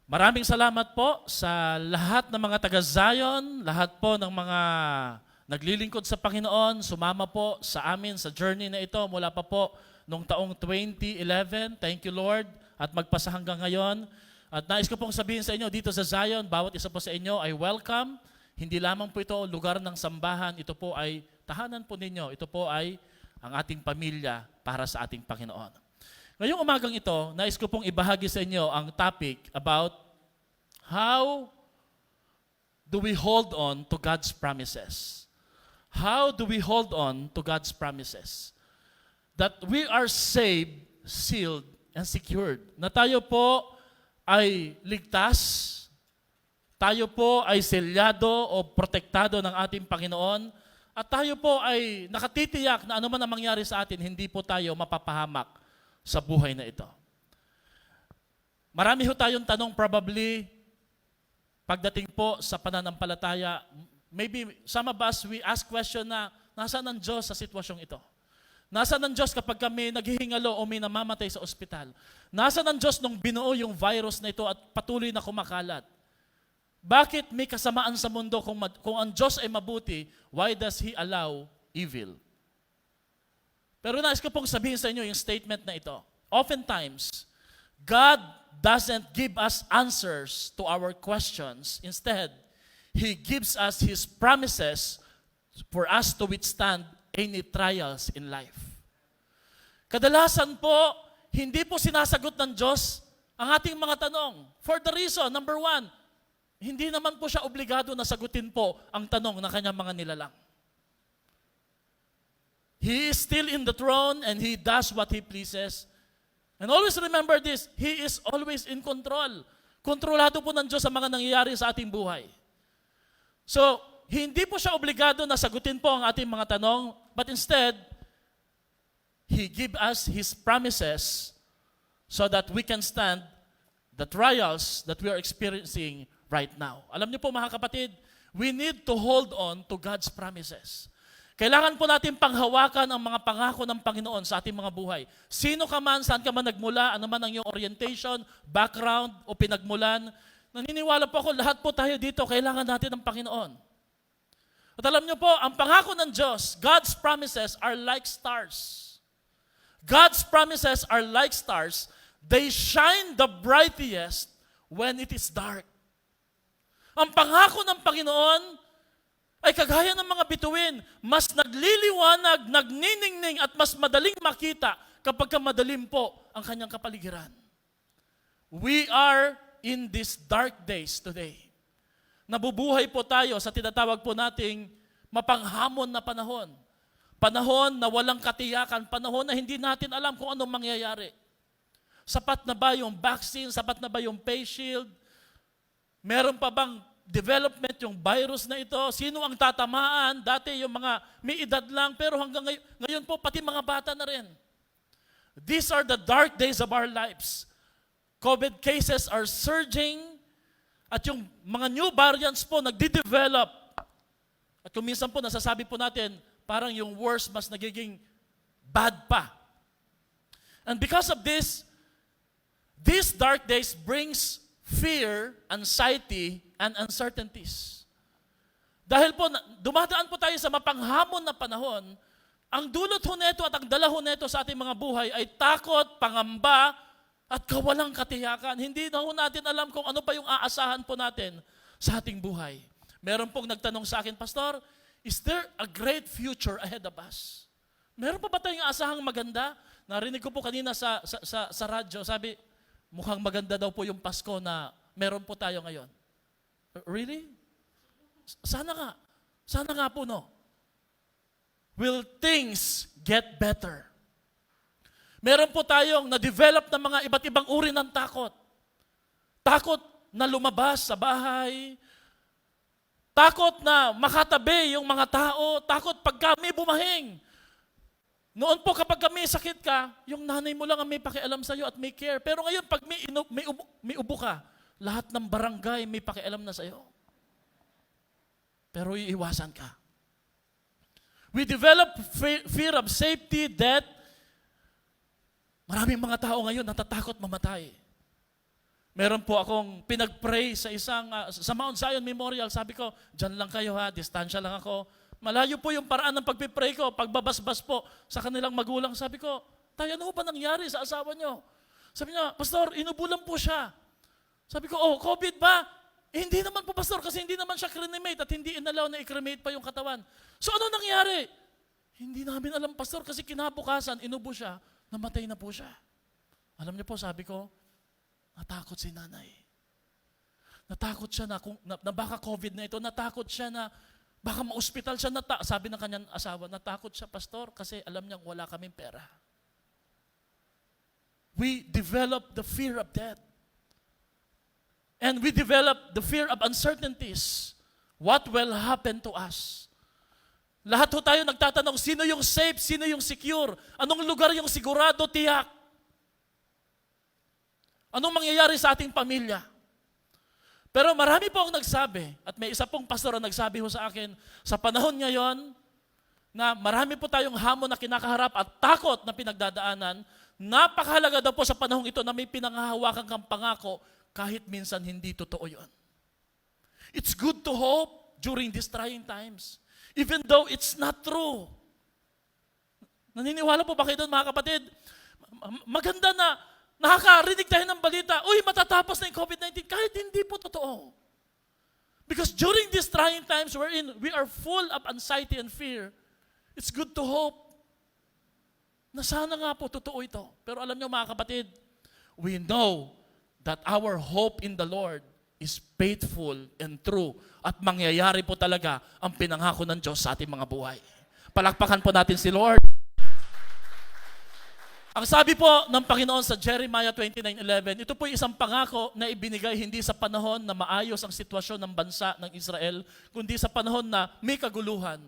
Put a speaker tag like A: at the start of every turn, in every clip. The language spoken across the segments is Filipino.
A: Maraming salamat po sa lahat ng mga taga-Zion, lahat po ng mga naglilingkod sa Panginoon, sumama po sa amin sa journey na ito mula pa po noong taong 2011. Thank you, Lord, at magpasa hanggang ngayon. At nais ko pong sabihin sa inyo, dito sa Zion, bawat isa po sa inyo ay welcome. Hindi lamang po ito lugar ng sambahan, ito po ay tahanan po ninyo, ito po ay ang ating pamilya para sa ating Panginoon. Ngayong umagang ito, nais ko pong ibahagi sa inyo ang topic about how do we hold on to God's promises. How do we hold on to God's promises? That we are saved, sealed, and secured. Na tayo po ay ligtas, tayo po ay selyado o protektado ng ating Panginoon, at tayo po ay nakatitiyak na anuman ang mangyari sa atin, hindi po tayo mapapahamak sa buhay na ito. Marami ho tayong tanong probably pagdating po sa pananampalataya. Maybe some of us, we ask question na, nasaan ang Diyos sa sitwasyong ito? Nasaan ang Diyos kapag kami naghihingalo o may namamatay sa ospital? Nasaan ang Diyos nung binuo yung virus na ito at patuloy na kumakalat? Bakit may kasamaan sa mundo kung ang Diyos ay mabuti, why does He allow evil? Pero nais ko pong sabihin sa inyo yung statement na ito. Oftentimes, God doesn't give us answers to our questions. Instead, He gives us His promises for us to withstand any trials in life. Kadalasan po, hindi po sinasagot ng Diyos ang ating mga tanong. For the reason, number one, hindi naman po siya obligado na sagutin po ang tanong ng kanyang mga nilalang. He is still in the throne and He does what He pleases. And always remember this, He is always in control. Kontrolado po ng Diyos ang mga nangyayari sa ating buhay. So, hindi po siya obligado na sagutin po ang ating mga tanong, but instead, He gives us His promises so that we can stand the trials that we are experiencing right now. Alam niyo po mga kapatid, we need to hold on to God's promises. Kailangan po natin panghawakan ang mga pangako ng Panginoon sa ating mga buhay. Sino ka man, saan ka man nagmula, ano man ang iyong orientation, background o pinagmulan, naniniwala po ako, lahat po tayo dito, kailangan natin ng Panginoon. At alam niyo po, ang pangako ng Diyos, God's promises are like stars. God's promises are like stars. They shine the brightest when it is dark. Ang pangako ng Panginoon ay kagaya ng mga bituin, mas nagliliwanag, nagniningning at mas madaling makita kapag madalim po ang kanyang kapaligiran. We are in these dark days today. Nabubuhay po tayo sa tinatawag po nating mapanghamon na panahon. Panahon na walang katiyakan, panahon na hindi natin alam kung anong mangyayari. Sapat na ba yung vaccine? Sapat na ba yung face shield? Meron pa bang development yung virus na ito? Sino ang tatamaan? Dati yung mga may edad lang, pero hanggang ngayon po, pati mga bata na rin. These are the dark days of our lives. COVID cases are surging, at yung mga new variants po nagde-develop. At kung minsan po, nasasabi po natin, parang yung worst mas nagiging bad pa. And because of this, these dark days brings fear, anxiety, and uncertainties. Dahil po, dumadaan po tayo sa mapanghamon na panahon, ang dulot ho neto at ang dala ho neto sa ating mga buhay ay takot, pangamba, at kawalang katiyakan. Hindi na ho natin alam kung ano pa yung aasahan po natin sa ating buhay. Meron pong nagtanong sa akin, Pastor, is there a great future ahead of us? Meron pa ba tayong aasahang maganda? Narinig ko po kanina sa radyo, sabi, mukhang maganda daw po yung Pasko na meron po tayo ngayon. Really? Sana nga. Sana nga po, no? Will things get better? Meron po tayong na-develop na mga iba't ibang uri ng takot. Takot na lumabas sa bahay. Takot na makatabi yung mga tao. Takot pag kami bumahing. Noon po kapag kami sakit ka, yung nanay mo lang ang may pakialam sa'yo at may care. Pero ngayon pag may ubo ka, lahat ng barangay may pakialam na sa'yo. Pero iiwasan ka. We develop fear of safety, death. Maraming mga tao ngayon natatakot mamatay. Meron po akong pinag-pray sa sa Mount Zion Memorial. Sabi ko, dyan lang kayo ha, distansya lang ako. Malayo po yung paraan ng pagpipray ko, pagbabasbas po sa kanilang magulang. Sabi ko, tayo, ano ba nangyari sa asawa nyo? Sabi niya, Pastor, inubulan po siya. Sabi ko, oh, COVID ba? Hindi naman po, Pastor, kasi hindi naman siya cremate at hindi inalaw na i-cremate pa yung katawan. So ano nangyari? Hindi namin alam, Pastor, kasi kinabukasan, inubo siya, namatay na po siya. Alam niyo po, sabi ko, natakot si nanay. Natakot siya na baka COVID na ito, natakot siya na baka ma-hospital siya. Sabi ng kanyang asawa, natakot siya, Pastor, kasi alam niyang wala kaming pera. We develop the fear of death. And we develop the fear of uncertainties. What will happen to us? Lahat ho tayo nagtatanong, sino yung safe, sino yung secure? Anong lugar yung sigurado, tiyak? Anong mangyayari sa ating pamilya? Pero marami po akong nagsabi, at may isa pong pastor ang nagsabi ho sa akin, sa panahon ngayon, na marami po tayong hamon na kinakaharap at takot na pinagdadaanan, napakahalaga daw po sa panahon ito na may pinanghahawakan kang pangako kahit minsan hindi totoo yun. It's good to hope during these trying times, even though it's not true. Naniniwala po ba kayo doon, mga kapatid? Maganda na nakakarinig tayo ng balita, uy, matatapos na yung COVID-19, kahit hindi po totoo. Because during these trying times wherein we are full of anxiety and fear, it's good to hope na sana nga po totoo ito. Pero alam niyo, mga kapatid, we know that our hope in the Lord is faithful and true at mangyayari po talaga ang pinangako ng Diyos sa ating mga buhay. Palakpakan po natin si Lord. Ang sabi po ng Panginoon sa Jeremiah 29:11, ito po isang pangako na ibinigay hindi sa panahon na maayos ang sitwasyon ng bansa ng Israel, kundi sa panahon na may kaguluhan,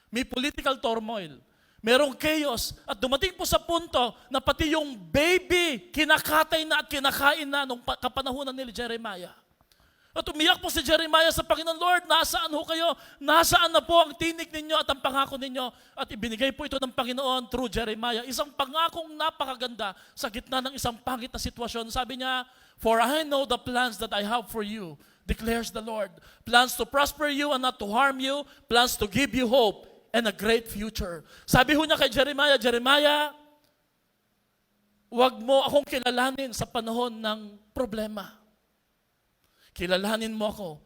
A: may political turmoil, merong chaos, at dumating po sa punto na pati yung baby kinakatay na at kinakain na nung kapanahunan ni Jeremiah. At umiyak po si Jeremiah sa Panginoon, Lord, nasaan ho kayo? Nasaan na po ang tinig ninyo at ang pangako ninyo? At ibinigay po ito ng Panginoon through Jeremiah. Isang pangakong napakaganda sa gitna ng isang pangit na sitwasyon. Sabi niya, for I know the plans that I have for you, declares the Lord. Plans to prosper you and not to harm you, plans to give you hope and a great future. Sabi ho niya kay Jeremiah, Jeremiah, huwag mo akong kilalanin sa panahon ng problema. Kilalanin mo ako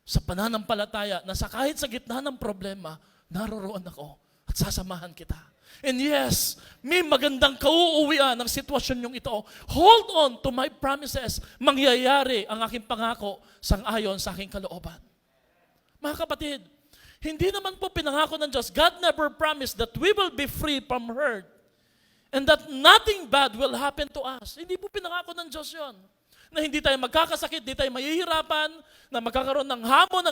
A: sa pananampalataya na kahit sa gitna ng problema, naroroon ako at sasamahan kita. And yes, may magandang kauuwian ng sitwasyon yung ito. Hold on to my promises. Mangyayari ang aking pangako sang-ayon sa aking kalooban. Mga kapatid, hindi naman po pinangako ng Diyos. God never promised that we will be free from hurt and that nothing bad will happen to us. Hindi po pinangako ng Diyos yun. Na hindi tayo magkakasakit, hindi tayo mahihirapan, na magkakaroon ng hamon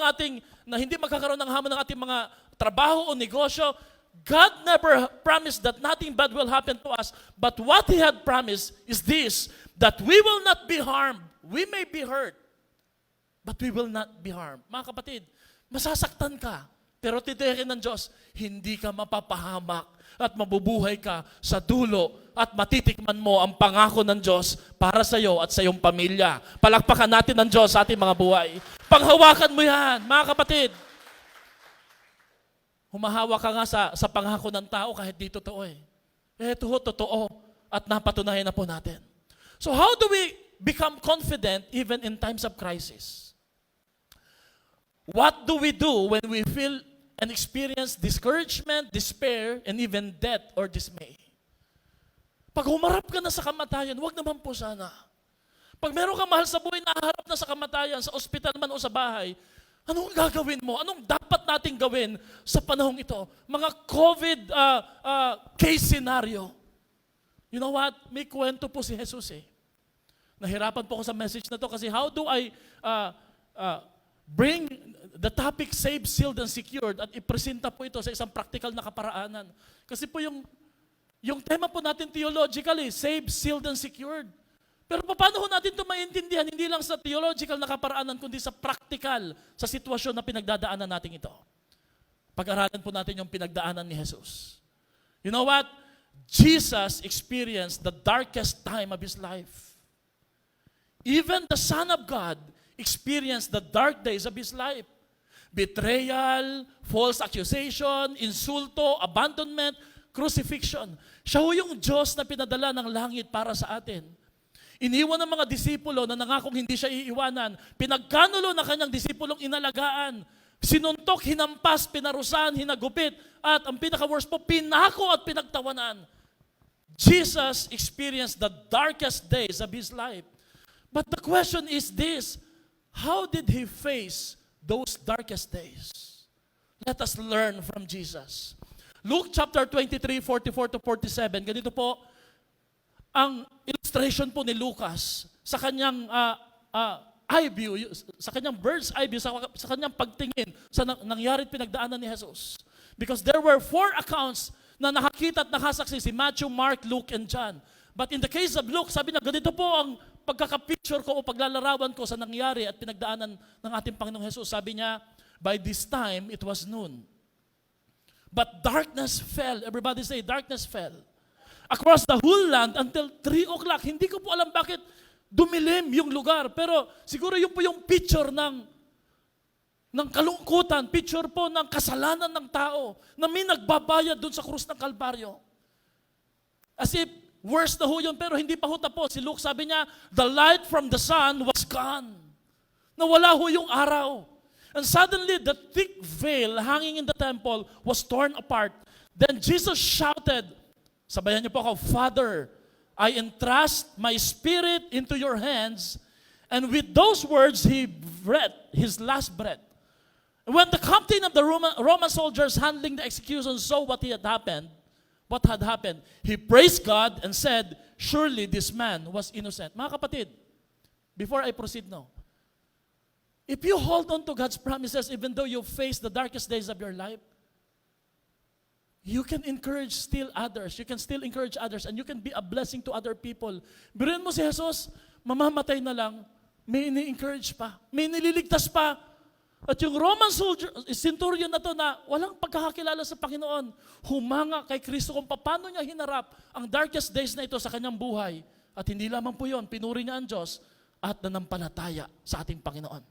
A: na hindi magkakaroon ng hamon ng ating mga trabaho o negosyo. God never promised that nothing bad will happen to us. But what He had promised is this, that we will not be harmed. We may be hurt, but we will not be harmed. Mga kapatid, masasaktan ka, pero titiyakin ng Diyos, hindi ka mapapahamak at mabubuhay ka sa dulo at matitikman mo ang pangako ng Diyos para sa iyo at sa iyong pamilya. Palakpakan natin ng Diyos sa ating mga buhay. Panghawakan mo yan, mga kapatid. Humahawak ka nga sa pangako ng tao kahit di totoo eh. Ito ho, totoo at napatunayan na po natin. So how do we become confident even in times of crisis? What do we do when we feel and experience discouragement, despair, and even death or dismay? Pag humarap ka na sa kamatayan, wag naman po sana. Pag meron kang mahal sa buhay na harap na sa kamatayan, sa ospital man o sa bahay, anong gagawin mo? Anong dapat nating gawin sa panahong ito? Mga COVID case scenario. You know what? May kwento po si Jesus eh. Nahirapan po ako sa message na to kasi how do I bring the topic saved, sealed, and secured at ipresenta po ito sa isang practical na kaparaanan. Kasi po yung tema po natin theologically, saved, sealed, and secured. Pero paano ho natin ito maintindihan? Hindi lang sa theological na kaparaanan, kundi sa practical, sa sitwasyon na pinagdadaanan natin ito. Pag-aralan po natin yung pinagdaanan ni Jesus. You know what? Jesus experienced the darkest time of His life. Even the Son of God experienced the dark days of His life. Betrayal, false accusation, insulto, abandonment, crucifixion. Siya ho yung Diyos na pinadala ng langit para sa atin. Iniwan ng mga disipulo na nangakong hindi siya iiwanan. Pinagkanulo ng kanyang disipulong inalagaan. Sinuntok, hinampas, pinarusahan, hinagupit. At ang pinaka-worst po, pinako at pinagtawanan. Jesus experienced the darkest days of His life. But the question is this, how did He face those darkest days? Let us learn from Jesus. Luke chapter 23, 44 to 47, ganito po ang illustration po ni Lucas sa kanyang eye view, sa kanyang bird's eye view, sa kanyang pagtingin sa nangyari at pinagdaanan ni Jesus. Because there were 4 accounts na nakakita at nakasaksi si Matthew, Mark, Luke, and John. But in the case of Luke, sabi niya, ganito po ang pagkakapicture ko o paglalarawan ko sa nangyari at pinagdaanan ng ating Panginoong Jesus. Sabi niya, by this time, it was noon. But darkness fell. Everybody say, darkness fell. Across the whole land until 3 o'clock. Hindi ko po alam bakit dumilim yung lugar. Pero siguro yun po yung picture ng kalungkutan, picture po ng kasalanan ng tao na may nagbabayad dun sa krus ng Kalbaryo. As if worse na ho yun, pero hindi pa ho tapos. Si Luke sabi niya, the light from the sun was gone. Nawala ho yung araw. And suddenly, the thick veil hanging in the temple was torn apart. Then Jesus shouted, sabayan niyo po ako, Father, I entrust my spirit into your hands. And with those words, He breathed His last breath. When the captain of the Roman soldiers handling the execution saw what had happened, he praised God and said, surely this man was innocent. Mga kapatid, before I proceed now, if you hold on to God's promises, even though you face the darkest days of your life, you can encourage still others. You can still encourage others and you can be a blessing to other people. Biruin mo si Jesus, mamamatay na lang, may ini-encourage pa, may nililigtas pa. At yung Roman soldier, centurion na to na walang pagkakakilala sa Panginoon, humanga kay Kristo kung paano niya hinarap ang darkest days na ito sa kanyang buhay. At hindi lamang po yun, pinuri niya ang Diyos at nanampalataya sa ating Panginoon.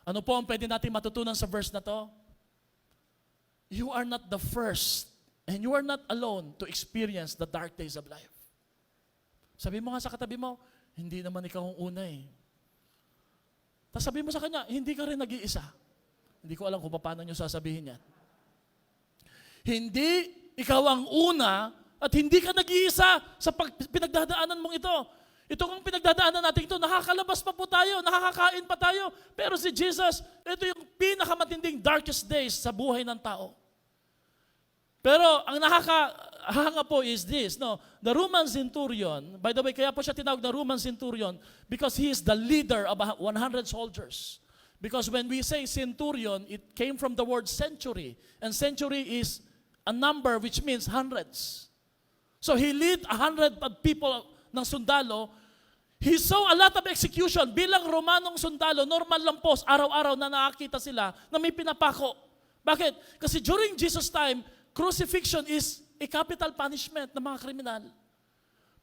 A: Ano po ang pwede natin matutunan sa verse na to? You are not the first and you are not alone to experience the dark days of life. Sabi mo nga sa katabi mo, hindi naman ikaw ang una eh. Tapos sabi mo sa kanya, hindi ka rin nag-iisa. Hindi ko alam kung paano nyo sasabihin yan. Hindi ikaw ang una at hindi ka nag-iisa sa pinagdadaanan mong ito. Ito kung pinagdadaanan natin ito, nakakalabas pa po tayo, nakakakain pa tayo. Pero si Jesus, ito yung pinakamatinding darkest days sa buhay ng tao. Pero ang nakakahanga po is this, no? The Roman centurion, by the way, kaya po siya tinawag na Roman centurion because he is the leader of 100 soldiers. Because when we say centurion, it came from the word century. And century is a number which means hundreds. So he lead 100 people ng sundalo. He saw a lot of execution. Bilang Romanong sundalo, normal lang po, araw-araw na nakakita sila na may pinapako. Bakit? Kasi during Jesus' time, crucifixion is a capital punishment ng mga kriminal.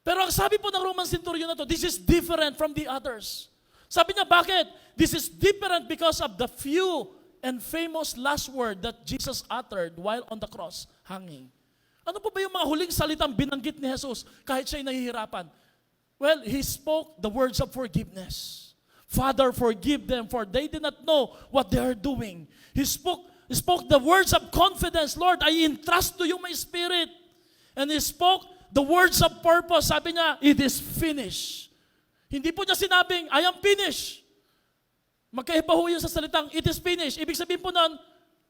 A: Pero ang sabi po ng Roman centurion na to, this is different from the others. Sabi niya, bakit? This is different because of the few and famous last word that Jesus uttered while on the cross, hanging. Ano po ba yung mga huling salitang binanggit ni Jesus kahit siya'y nahihirapan? Well, He spoke the words of forgiveness. Father, forgive them for they did not know what they are doing. He spoke the words of confidence, Lord, I entrust to you my spirit. And He spoke the words of purpose. Sabi niya, it is finished. Hindi po niya sinabing, I am finished. Magkaiba ho yun sa salitang, it is finished. Ibig sabihin po nun,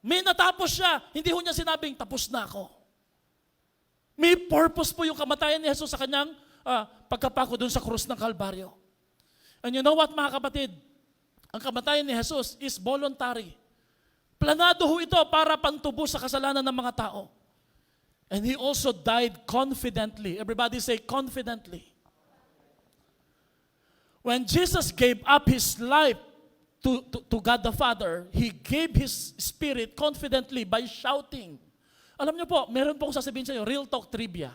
A: may natapos siya. Hindi ho niya sinabing, tapos na ako. May purpose po yung kamatayan ni Jesus sa kanyang pagkapako dun sa krus ng Kalbaryo. And you know what, mga kapatid? Ang kamatayan ni Jesus is voluntary. Planado ho ito para pantubos sa kasalanan ng mga tao. And He also died confidently. Everybody say confidently. When Jesus gave up His life to God the Father, He gave His Spirit confidently by shouting. Alam niyo po, meron po akong sasabihin sa inyo, real talk trivia.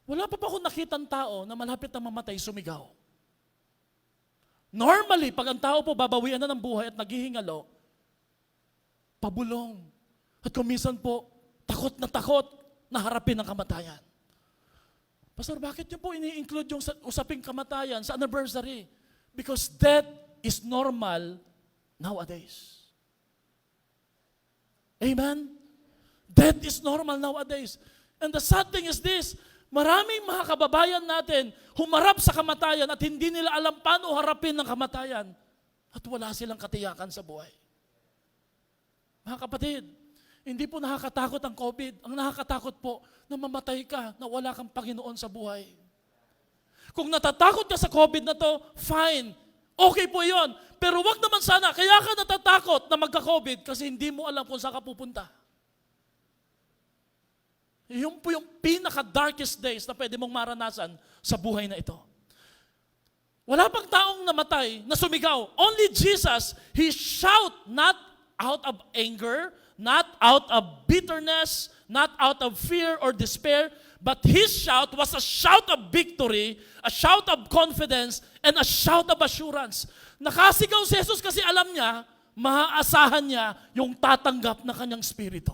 A: Wala pa akong nakitang tao na malapit na mamatay, sumigaw. Normally, pag ang tao po babawian na ng buhay at naghihingalo, pabulong. At kumisan po, takot na harapin ang kamatayan. Pastor, bakit niyo po ini-include yung usaping kamatayan sa anniversary? Because death is normal nowadays. Amen? Death is normal nowadays. And the sad thing is this, maraming mga kababayan natin humarap sa kamatayan at hindi nila alam paano harapin ang kamatayan at wala silang katiyakan sa buhay. Mga kapatid, hindi po nakakatakot ang COVID. Ang nakakatakot po, na mamatay ka, na wala kang Panginoon sa buhay. Kung natatakot ka sa COVID na to, fine. Okay po yon. Pero wag naman sana, kaya ka natatakot na magka-COVID kasi hindi mo alam kung saan ka pupunta. Yun po yung pinaka-darkest days na pwede mong maranasan sa buhay na ito. Wala pang taong namatay na sumigaw. Only Jesus, He shout not out of anger, not out of bitterness, not out of fear or despair, but His shout was a shout of victory, a shout of confidence, and a shout of assurance. Nakasigaw si Jesus kasi alam niya, maaasahan niya yung tatanggap na kanyang spirito.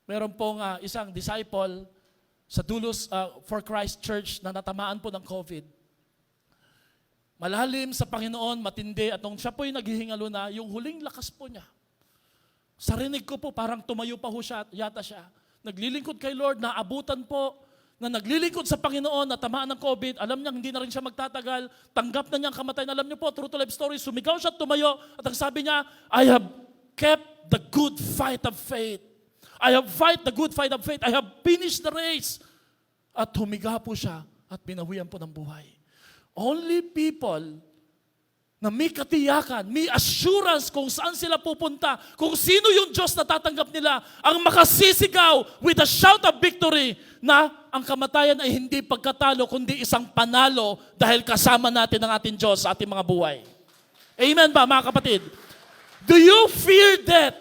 A: Meron pong isang disciple sa Dulos for Christ Church na natamaan po ng COVID. Malalim sa Panginoon, matindi, at nung siya po'y naghihingalo na, yung huling lakas po niya. Sa rinig ko po, parang tumayo pa ho siya, yata siya. Naglilingkod kay Lord, naabutan po, na naglilingkod sa Panginoon, natamaan ng COVID, alam niya hindi na rin siya magtatagal, tanggap na niya ang kamatayan. Alam niyo po, true to life story, sumigaw siya, tumayo, at ang sabi niya, I have kept the good fight of faith. I have fight the good fight of faith. I have finished the race. At humiga po siya at binawian po ng buhay. Only people na may katiyakan, may assurance kung saan sila pupunta, kung sino yung Diyos na tatanggap nila, ang makasisigaw with a shout of victory na ang kamatayan ay hindi pagkatalo, kundi isang panalo dahil kasama natin ang ating Diyos sa ating mga buhay. Amen ba, mga kapatid? Do you fear death?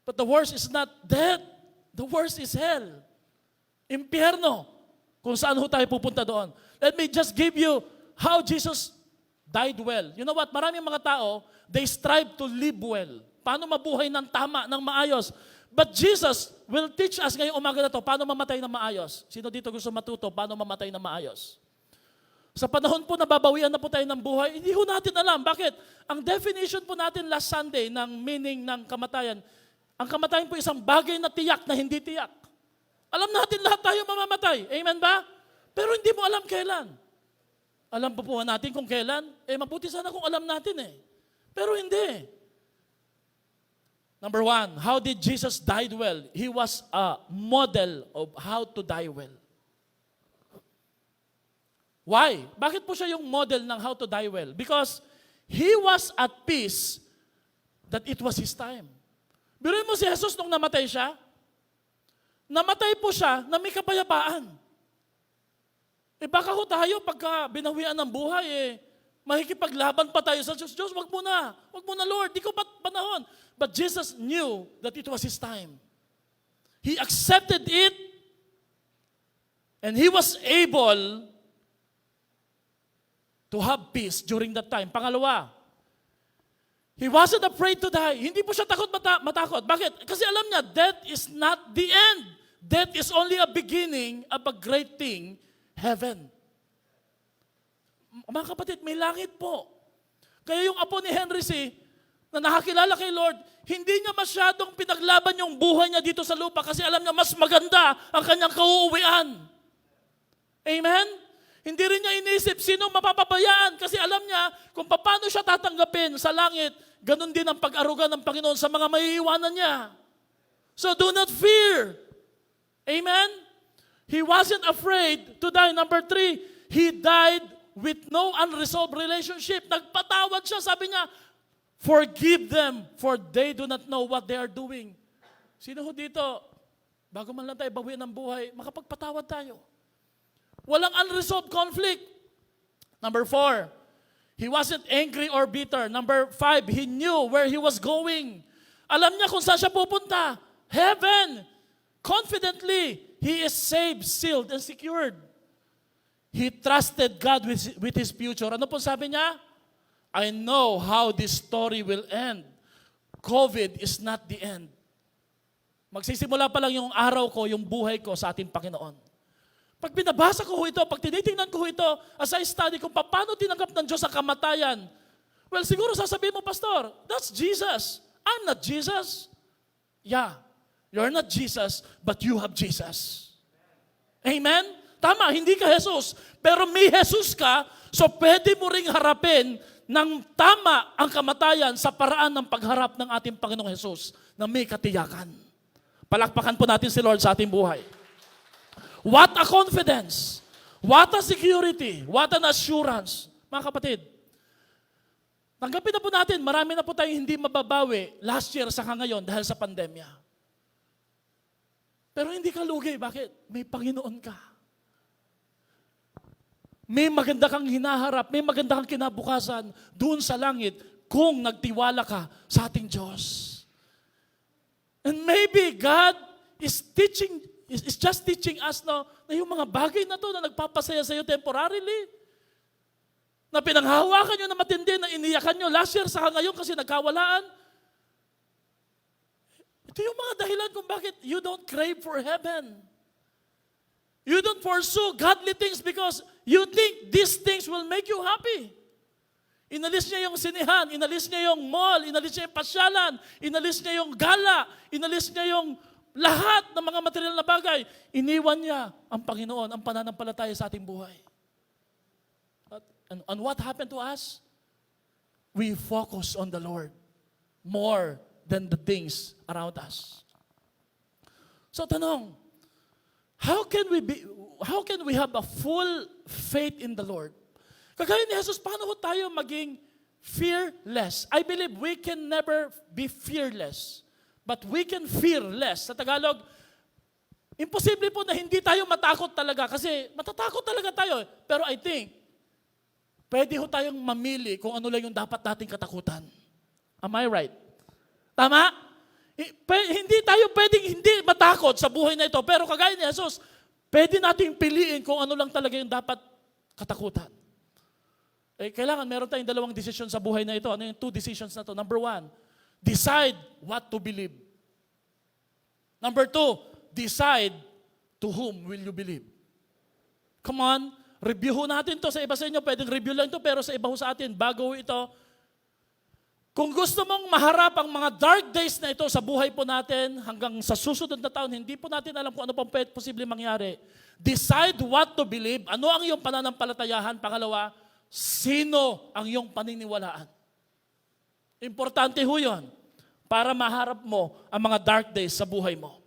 A: But the worst is not death. The worst is hell. Impyerno. Kung saan ho tayo pupunta doon. Let me just give you how Jesus died well. You know what? Maraming mga tao, they strive to live well. Paano mabuhay ng tama, ng maayos. But Jesus will teach us ngayong umaga na to, paano mamatay ng maayos. Sino dito gusto matuto, paano mamatay ng maayos? Sa panahon po na babawian na po tayo ng buhay, hindi ho natin alam. Bakit? Ang definition po natin last Sunday ng meaning ng kamatayan, ang kamatayan po isang bagay na tiyak na hindi tiyak. Alam natin lahat tayo mamamatay. Amen ba? Pero hindi mo alam kailan. Alam po po natin kung kailan? Mabuti sana kung alam natin Pero hindi. Number one, how did Jesus die well? He was a model of how to die well. Why? Bakit po siya yung model ng how to die well? Because He was at peace that it was His time. Biruin mo si Jesus nung namatay siya. Namatay po siya na may kapayapaan. Baka ho tayo pagka binawian ng buhay, makikipaglaban pa tayo sa Diyos. Diyos, wag mo na Lord, di ko pa panahon. But Jesus knew that it was His time. He accepted it and He was able to have peace during that time. Pangalawa, He wasn't afraid to die. Hindi po siya takot matakot. Bakit? Kasi alam niya, death is not the end. Death is only a beginning of a great thing, heaven. Mga kapatid, may langit po. Kaya yung apo ni Henry C., na nakakilala kay Lord, hindi niya masyadong pinaglaban yung buhay niya dito sa lupa kasi alam niya mas maganda ang kanyang kauuwian. Amen? Hindi rin niya inisip sino mapapabayaan kasi alam niya kung paano siya tatanggapin sa langit, ganun din ang pag-aruga ng Panginoon sa mga maiiwanan niya. So do not fear. Amen? He wasn't afraid to die. Number 3, He died with no unresolved relationship. Nagpatawad siya, sabi niya, forgive them for they do not know what they are doing. Sino ho dito, bago man lang tayo bawian ng buhay, makapagpatawad tayo. Walang unresolved conflict. Number 4, He wasn't angry or bitter. Number 5, He knew where He was going. Alam niya kung saan siya pupunta. Heaven. Confidently, He is saved, sealed, and secured. He trusted God with his future. Ano po sabi niya? I know how this story will end. COVID is not the end. Magsisimula pa lang yung araw ko, yung buhay ko sa ating Panginoon. Pag binabasa ko ito, pag tinitingnan ko ito, as I study kung paano tinanggap ng Diyos ang kamatayan, well, siguro sasabihin mo, Pastor, that's Jesus. I'm not Jesus. Yeah, you're not Jesus, but you have Jesus. Amen? Tama, hindi ka Jesus. Pero may Jesus ka, so pwede mo ring harapin ng tama ang kamatayan sa paraan ng pagharap ng ating Panginoong Jesus na may katiyakan. Palakpakan po natin si Lord sa ating buhay. What a confidence! What a security! What an assurance! Mga kapatid, tanggapin na po natin, marami na po tayong hindi mababawi last year saka ngayon dahil sa pandemya. Pero hindi ka lugi. Bakit? May Panginoon ka. May maganda kang hinaharap, may maganda kang kinabukasan doon sa langit kung nagtiwala ka sa ating Diyos. And maybe God is just teaching us na yung mga bagay na to na nagpapasaya sa iyo temporarily, na pinanghawakan nyo na matindi, na iniyakan nyo last year sa ngayon kasi nagkawalaan. Ito yung mga dahilan kung bakit you don't crave for heaven. You don't pursue godly things because you think these things will make you happy. Inalis niya yung sinihan, inalis niya yung mall, inalis niya yung pasyalan, inalis niya yung gala, inalis niya yung lahat ng mga material na bagay. Iniwan niya ang Panginoon, ang pananampalataya sa ating buhay. And what happened to us? We focus on the Lord more than the things around us. So tanong, how can we have a full faith in the Lord? Kagaya ni Jesus, paano ho tayo maging fearless? I believe we can never be fearless, but we can fear less. Sa Tagalog, imposible po na hindi tayo matakot talaga kasi matatakot talaga tayo. Pero I think, pwede ho tayong mamili kung ano lang yung dapat nating katakutan. Am I right? Tama? Hindi tayo pwedeng hindi matakot sa buhay na ito. Pero kagaya ni Jesus, pwede nating piliin kung ano lang talaga yung dapat katakutan. Kailangan meron tayong dalawang desisyon sa buhay na ito. Ano yung two decisions na ito? Number 1, decide what to believe. Number 2, decide to whom will you believe. Come on, review natin to sa iba sa inyo. Pwedeng review lang ito, pero sa iba sa atin, bago ito, kung gusto mong maharap ang mga dark days na ito sa buhay po natin, hanggang sa susunod na taon, hindi po natin alam kung ano pang posible mangyari. Decide what to believe. Ano ang iyong pananampalatayahan? Pangalawa, sino ang iyong paniniwalaan? Importante ho yun para maharap mo ang mga dark days sa buhay mo.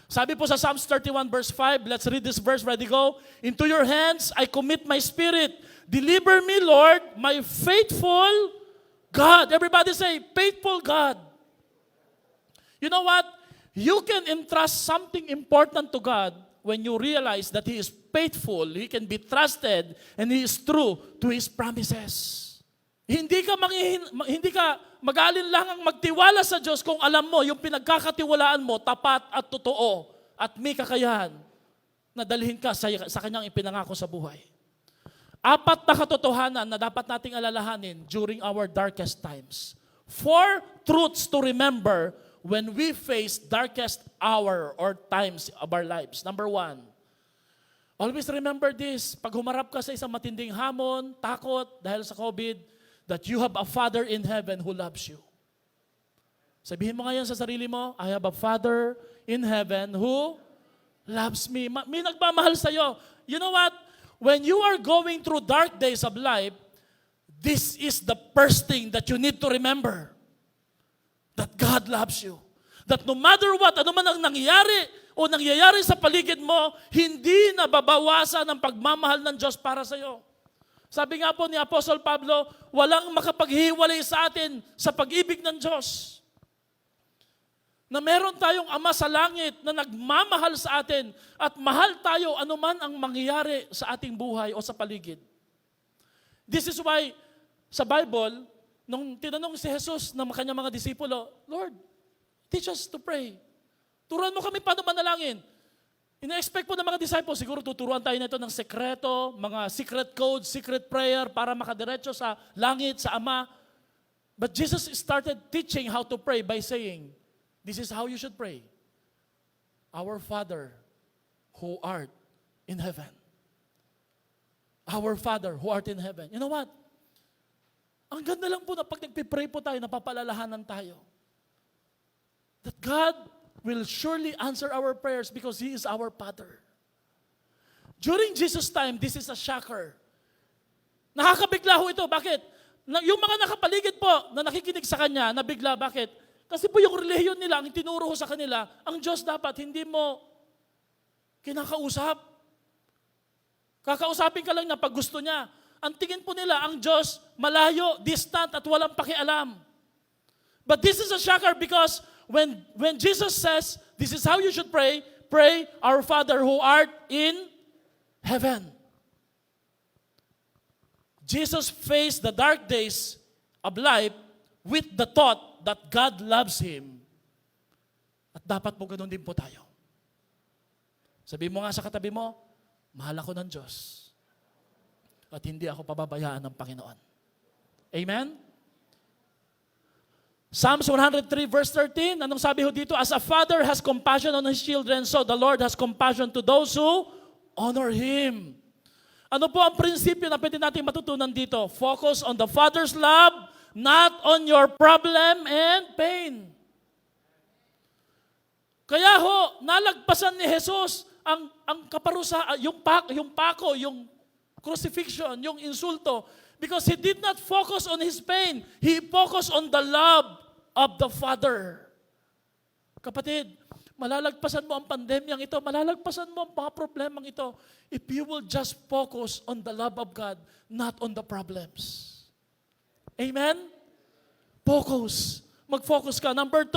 A: Sabi po sa Psalms 31 verse 5, let's read this verse, ready, go. Into your hands I commit my spirit. Deliver me, Lord, my faithful God. Everybody say, faithful God. You know what? You can entrust something important to God when you realize that He is faithful, He can be trusted, and He is true to His promises. Hindi ka mag-aalinlangang magtiwala sa Diyos kung alam mo yung pinagkakatiwalaan mo tapat at totoo at may kakayahan na dalhin ka sa Kanyang ipinangako sa buhay. 4 na katotohanan na dapat nating alalahanin during our darkest times. 4 truths to remember when we face darkest hour or times of our lives. Number 1, always remember this. Pag humarap ka sa isang matinding hamon, takot dahil sa COVID, that you have a Father in heaven who loves you. Sabihin mo ngayon sa sarili mo, I have a Father in heaven who loves me. May nagmamahal sa'yo. You know what? When you are going through dark days of life, this is the first thing that you need to remember. That God loves you. That no matter what, ano man ang nangyayari o nangyayari sa paligid mo, hindi nababawasan ang pagmamahal ng Diyos para sa iyo. Sabi nga po ni Apostle Pablo, walang makapaghiwalay sa atin sa pag-ibig ng Diyos. Na meron tayong Ama sa langit na nagmamahal sa atin at mahal tayo anuman ang mangyayari sa ating buhay o sa paligid. This is why sa Bible, nung tinanong si Jesus ng kanyang mga disipulo, Lord, teach us to pray. Turuan mo kami paano manalangin. Ina-expect po ng mga disciples, siguro tuturuan tayo nito ng sekreto, mga secret code, secret prayer para makadiretso sa langit, sa Ama. But Jesus started teaching how to pray by saying, this is how you should pray. Our Father who art in heaven. Our Father who art in heaven. You know what? Ang ganda lang po na pag nagpipray po tayo, napapalalahanan tayo. That God will surely answer our prayers because He is our Father. During Jesus' time, this is a shocker. Nakakabigla ho ito. Bakit? Yung mga nakapaligid po na nakikinig sa Kanya, nabigla. Bakit? Kasi po yung relihiyon nila, ang tinuro ho sa kanila, ang Diyos dapat hindi mo kinakausap. Kakausapin ka lang na pag gusto niya. Ang tingin po nila, ang Diyos malayo, distant at walang pakialam. But this is a shocker because when Jesus says, this is how you should pray, pray, our Father who art in heaven. Jesus faced the dark days of life with the thought that God loves him. At dapat po ganoon din po tayo. Sabi mo nga sa katabi mo, mahal ako ng Diyos. At hindi ako pababayaan ng Panginoon. Amen? Psalms 103 verse 13, anong sabi ho dito? As a father has compassion on his children, so the Lord has compassion to those who honor Him. Ano po ang prinsipyo na pwede natin matutunan dito? Focus on the Father's love, not on your problem and pain. Kaya ho, nalagpasan ni Jesus ang kaparusa, yung pako, yung crucifixion, yung insulto, because He did not focus on His pain. He focused on the love of the Father. Kapatid, malalagpasan mo ang pandemyang ito, malalagpasan mo ang mga problemang ito, if you will just focus on the love of God, not on the problems. Amen? Focus. Mag-focus ka. Number 2,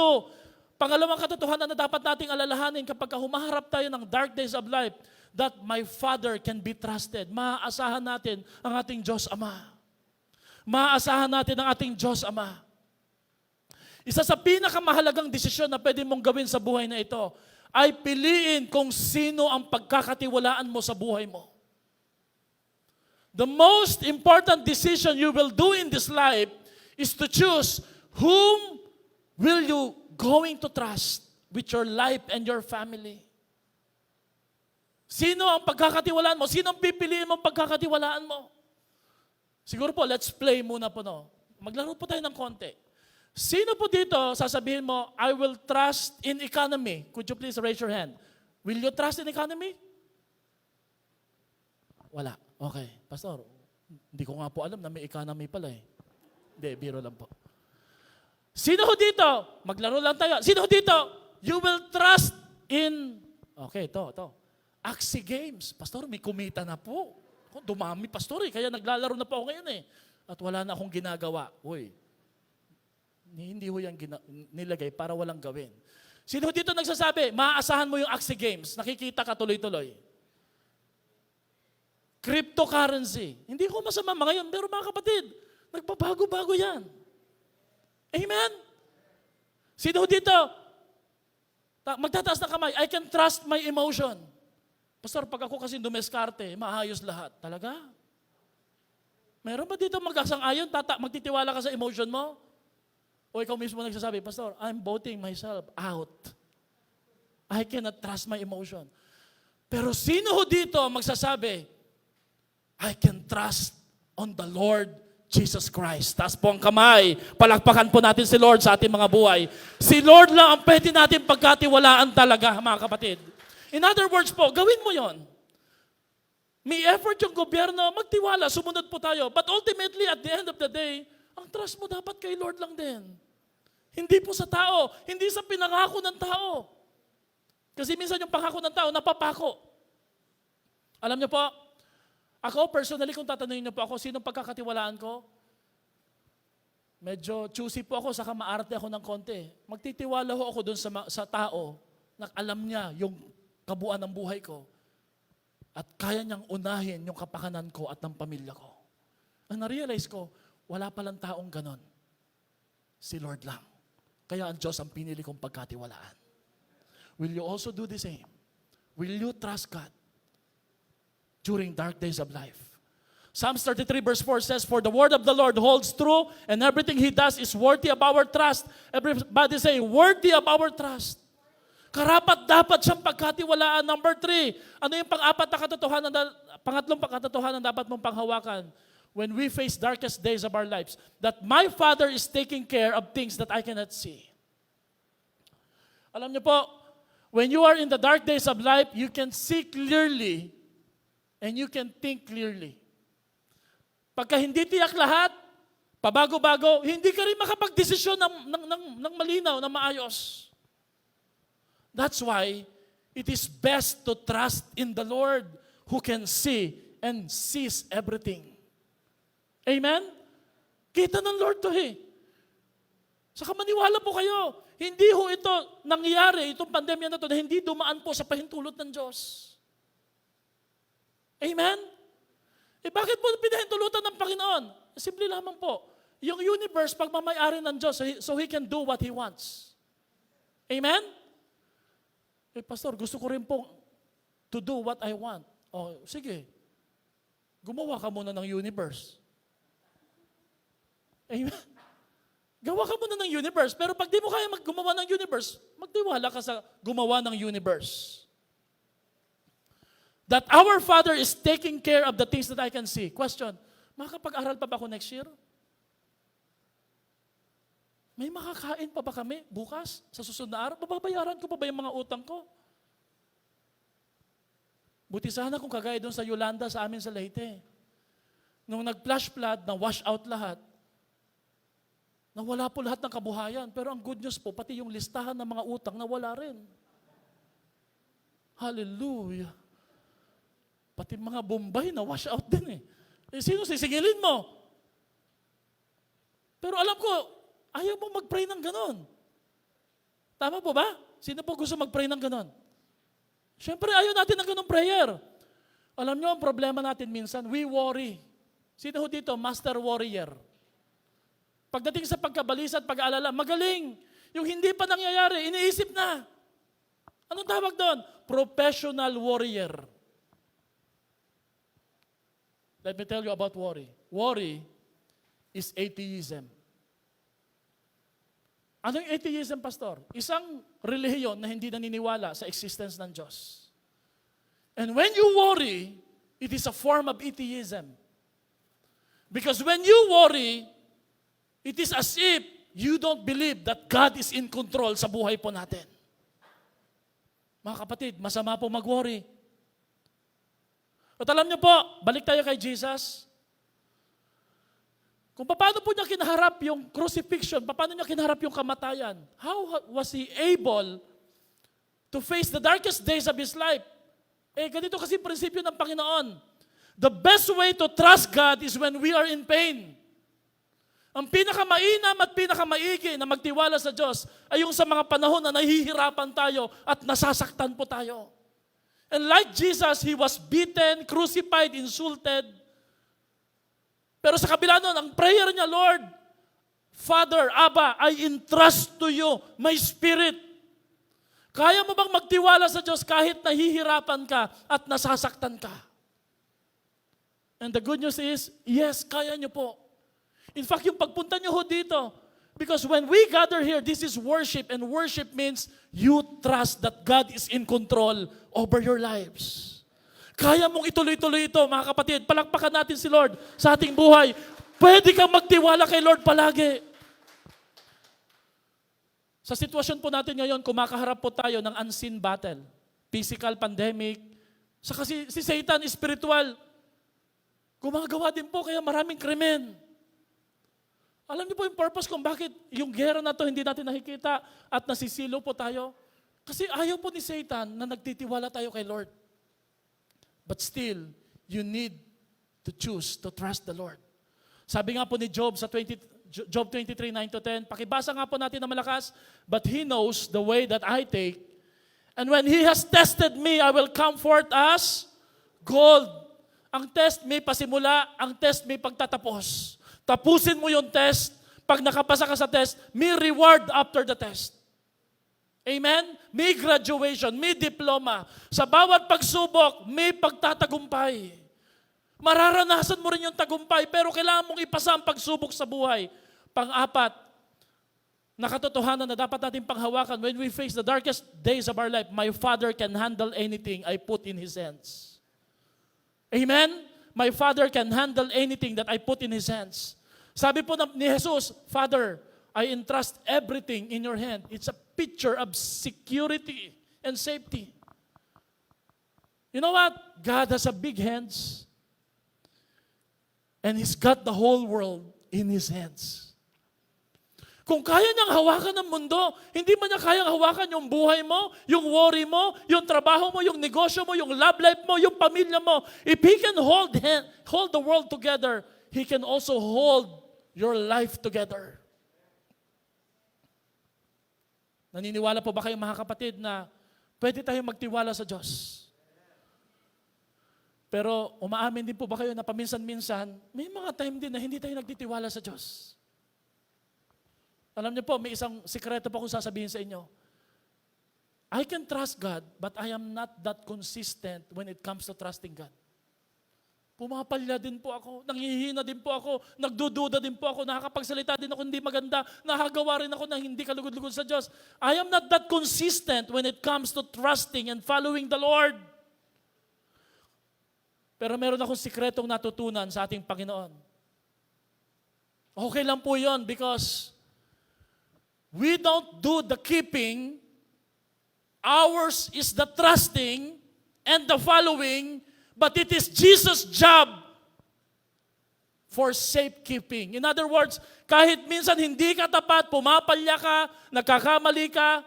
A: pangalawang katotohanan na dapat nating alalahanin kapag humaharap tayo ng dark days of life, that my Father can be trusted. Maaasahan natin ang ating Diyos Ama. Maaasahan natin ang ating Diyos Ama. Isa sa pinakamahalagang desisyon na pwede mong gawin sa buhay na ito ay piliin kung sino ang pagkakatiwalaan mo sa buhay mo. The most important decision you will do in this life is to choose whom will you going to trust with your life and your family. Sino ang pagkakatiwalaan mo? Sino ang pipiliin mong pagkakatiwalaan mo? Siguro po, let's play muna po. No? Maglaro po tayo ng konti. Sino po dito, sasabihin mo, I will trust in economy? Could you please raise your hand? Will you trust in economy? Wala. Okay. Pastor, hindi ko nga po alam na may economy pala eh. Hindi, biro lang po. Sino ho dito? Maglaro lang tayo. Sino ho dito? You will trust in, okay, ito. Axie Games. Pastor, may kumita na po. Dumami, pastor eh. Kaya naglalaro na po ako ngayon eh. At wala na akong ginagawa. Uy, hindi ho yan nilagay para walang gawin. Sino dito nagsasabi, maaasahan mo yung Axie Games, nakikita ka tuloy-tuloy. Cryptocurrency. Hindi ko masama ngayon, pero mga kapatid, nagbabago-bago yan. Amen? Sino dito, magtataas ng kamay, I can trust my emotion. Pastor, pag ako kasi dumeskarte, maayos lahat. Talaga? Meron ba dito mag-asang-ayon, magtitiwala ka sa emotion mo? O ikaw mismo nagsasabi, Pastor, I'm voting myself out. I cannot trust my emotion. Pero sino ho dito magsasabi, I can trust on the Lord Jesus Christ. Taas po ang kamay. Palakpakan po natin si Lord sa ating mga buhay. Si Lord lang ang pwede natin pagkatiwalaan talaga, mga kapatid. In other words po, gawin mo yon. May effort yung gobyerno, magtiwala, sumunod po tayo. But ultimately, at the end of the day, ang trust mo dapat kay Lord lang din. Hindi po sa tao, hindi sa pinangako ng tao. Kasi minsan yung pangako ng tao, napapako. Alam niyo po, ako personally, kung tatanungin niyo po ako, sinong pagkakatiwalaan ko? Medyo choosy po ako, saka maarte ako ng konti. Magtitiwala ho ako dun sa tao na alam niya yung kabuuan ng buhay ko. At kaya niyang unahin yung kapakanan ko at ng pamilya ko. Ang na-realize ko, wala palang taong ganon. Si Lord lang. Kaya ang Diyos ang pinili kong pagkatiwalaan. Will you also do the same? Will you trust God during dark days of life? Psalms 33 verse 4 says, "For the word of the Lord holds true, and everything He does is worthy of our trust." Everybody say, worthy of our trust. Karapat dapat siyang pagkatiwalaan. Number 3, ano yung pangatlong katotohanan na dapat mong panghawakan? When we face darkest days of our lives, that my Father is taking care of things that I cannot see. Alam niyo po, when you are in the dark days of life, you can see clearly and you can think clearly. Pagka hindi tiyak lahat, pabago-bago, hindi ka rin makapag-desisyon ng malinaw, na maayos. That's why it is best to trust in the Lord who can see and sees everything. Amen? Kita ng Lord to Saka maniwala po kayo, hindi ho ito nangyari, itong pandemya na ito, na hindi dumaan po sa pahintulot ng Diyos. Amen? Bakit po pinahintulutan ng Panginoon? Simple lamang po. Yung universe, pagmamayari ng Diyos, so He can do what He wants. Amen? Pastor, gusto ko rin po to do what I want. Sige. Gumawa ka muna ng universe. Amen? Gawa ka muna ng universe. Pero pag di mo kaya gumawa ng universe, magtiwala ka sa gumawa ng universe. That our Father is taking care of the things that I can see. Question, makakapag-aral pa ba ako next year? May makakain pa ba kami bukas sa susunod na araw? Babayaran ko pa ba yung mga utang ko? Buti sana kung kagaya doon sa Yolanda sa amin sa Leyte. Nung nag-flash flood, na-wash out lahat, nawala po lahat ng kabuhayan. Pero ang good news po, pati yung listahan ng mga utang, nawala rin. Hallelujah. Pati mga Bombay na wash out din sino sisingilin mo? Pero alam ko, ayaw mo mag-pray ng ganon. Tama po ba? Sino po gusto mag-pray ng ganon? Siyempre, ayaw natin ng ganong prayer. Alam nyo, ang problema natin minsan, we worry. Sino ho dito? Master warrior. Pagdating sa pagkabalisa at pag-aalala, magaling. Yung hindi pa nangyayari, iniisip na. Anong tawag doon? Professional warrior. Let me tell you about worry. Worry is atheism. Ano yung atheism, Pastor? Isang relihiyon na hindi naniniwala sa existence ng Diyos. And when you worry, it is a form of atheism. Because when you worry, it is as if you don't believe that God is in control sa buhay po natin. Mga kapatid, masama po mag-worry. At alam niyo po, balik tayo kay Jesus. Kung paano po niya kinaharap yung crucifixion, paano niya kinaharap yung kamatayan, how was He able to face the darkest days of His life? Ganito kasi prinsipyo ng Panginoon. The best way to trust God is when we are in pain. Ang pinakamainam at pinakamaigi na magtiwala sa Diyos ay yung sa mga panahon na nahihirapan tayo at nasasaktan po tayo. And like Jesus, He was beaten, crucified, insulted. Pero sa kabila nun, ang prayer niya, Lord, Father, Abba, I entrust to you my spirit. Kaya mo bang magtiwala sa Diyos kahit nahihirapan ka at nasasaktan ka? And the good news is, yes, kaya niyo po. In fact, yung pagpunta niyo ho dito, because when we gather here, this is worship, and worship means you trust that God is in control over your lives. Kaya mong ituloy-tuloy ito, mga kapatid. Palakpakan natin si Lord sa ating buhay. Pwede kang magtiwala kay Lord palagi. Sa sitwasyon po natin ngayon, kumakaharap po tayo ng unseen battle. Physical pandemic. Saka si Satan, spiritual. Gumagawa din po, kaya maraming krimen. Alam niyo po yung purpose kung bakit yung gera na to hindi natin nakikita at nasisilo po tayo? Kasi ayaw po ni Satan na nagtitiwala tayo kay Lord. But still, you need to choose to trust the Lord. Sabi nga po ni Job sa Job 23:9-10, pakibasa nga po natin na malakas, but He knows the way that I take, and when He has tested me, I will come forth as gold. Ang test may pasimula, ang test may pagtatapos. Tapusin mo yung test. Pag nakapasa ka sa test, may reward after the test. Amen? May graduation, may diploma. Sa bawat pagsubok, may pagtatagumpay. Mararanasan mo rin yung tagumpay, pero kailangan mong ipasa ang pagsubok sa buhay. Pang-apat, na katotohanan na dapat natin panghawakan, when we face the darkest days of our life, my Father can handle anything I put in His hands. Amen? My Father can handle anything that I put in His hands. Sabi po ni Jesus, Father, I entrust everything in your hand. It's a picture of security and safety. You know what? God has a big hands. And He's got the whole world in His hands. Kung kaya niyang hawakan ng mundo, hindi man niya kayang hawakan yung buhay mo, yung worry mo, yung trabaho mo, yung negosyo mo, yung love life mo, yung pamilya mo. If He can hold the world together, He can also hold your life together. Naniniwala po ba kayo mga kapatid na pwede tayong magtiwala sa Diyos? Pero umaamin din po ba kayo na paminsan-minsan, may mga time din na hindi tayo nagtitiwala sa Diyos? Alam niyo po, may isang sikreto po akong sasabihin sa inyo. I can trust God, but I am not that consistent when it comes to trusting God. Pumapalya din po ako, nanghihina din po ako, nagdududa din po ako, nakakapagsalita din ako hindi maganda, nakagawa rin ako ng hindi kalugod-lugod sa Diyos. I am not that consistent when it comes to trusting and following the Lord. Pero meron akong sikretong natutunan sa ating Panginoon. Okay lang po yun because we don't do the keeping, ours is the trusting and the following, but it is Jesus' job for safekeeping. In other words, kahit minsan hindi ka tapat, pumapalya ka, nagkakamali ka,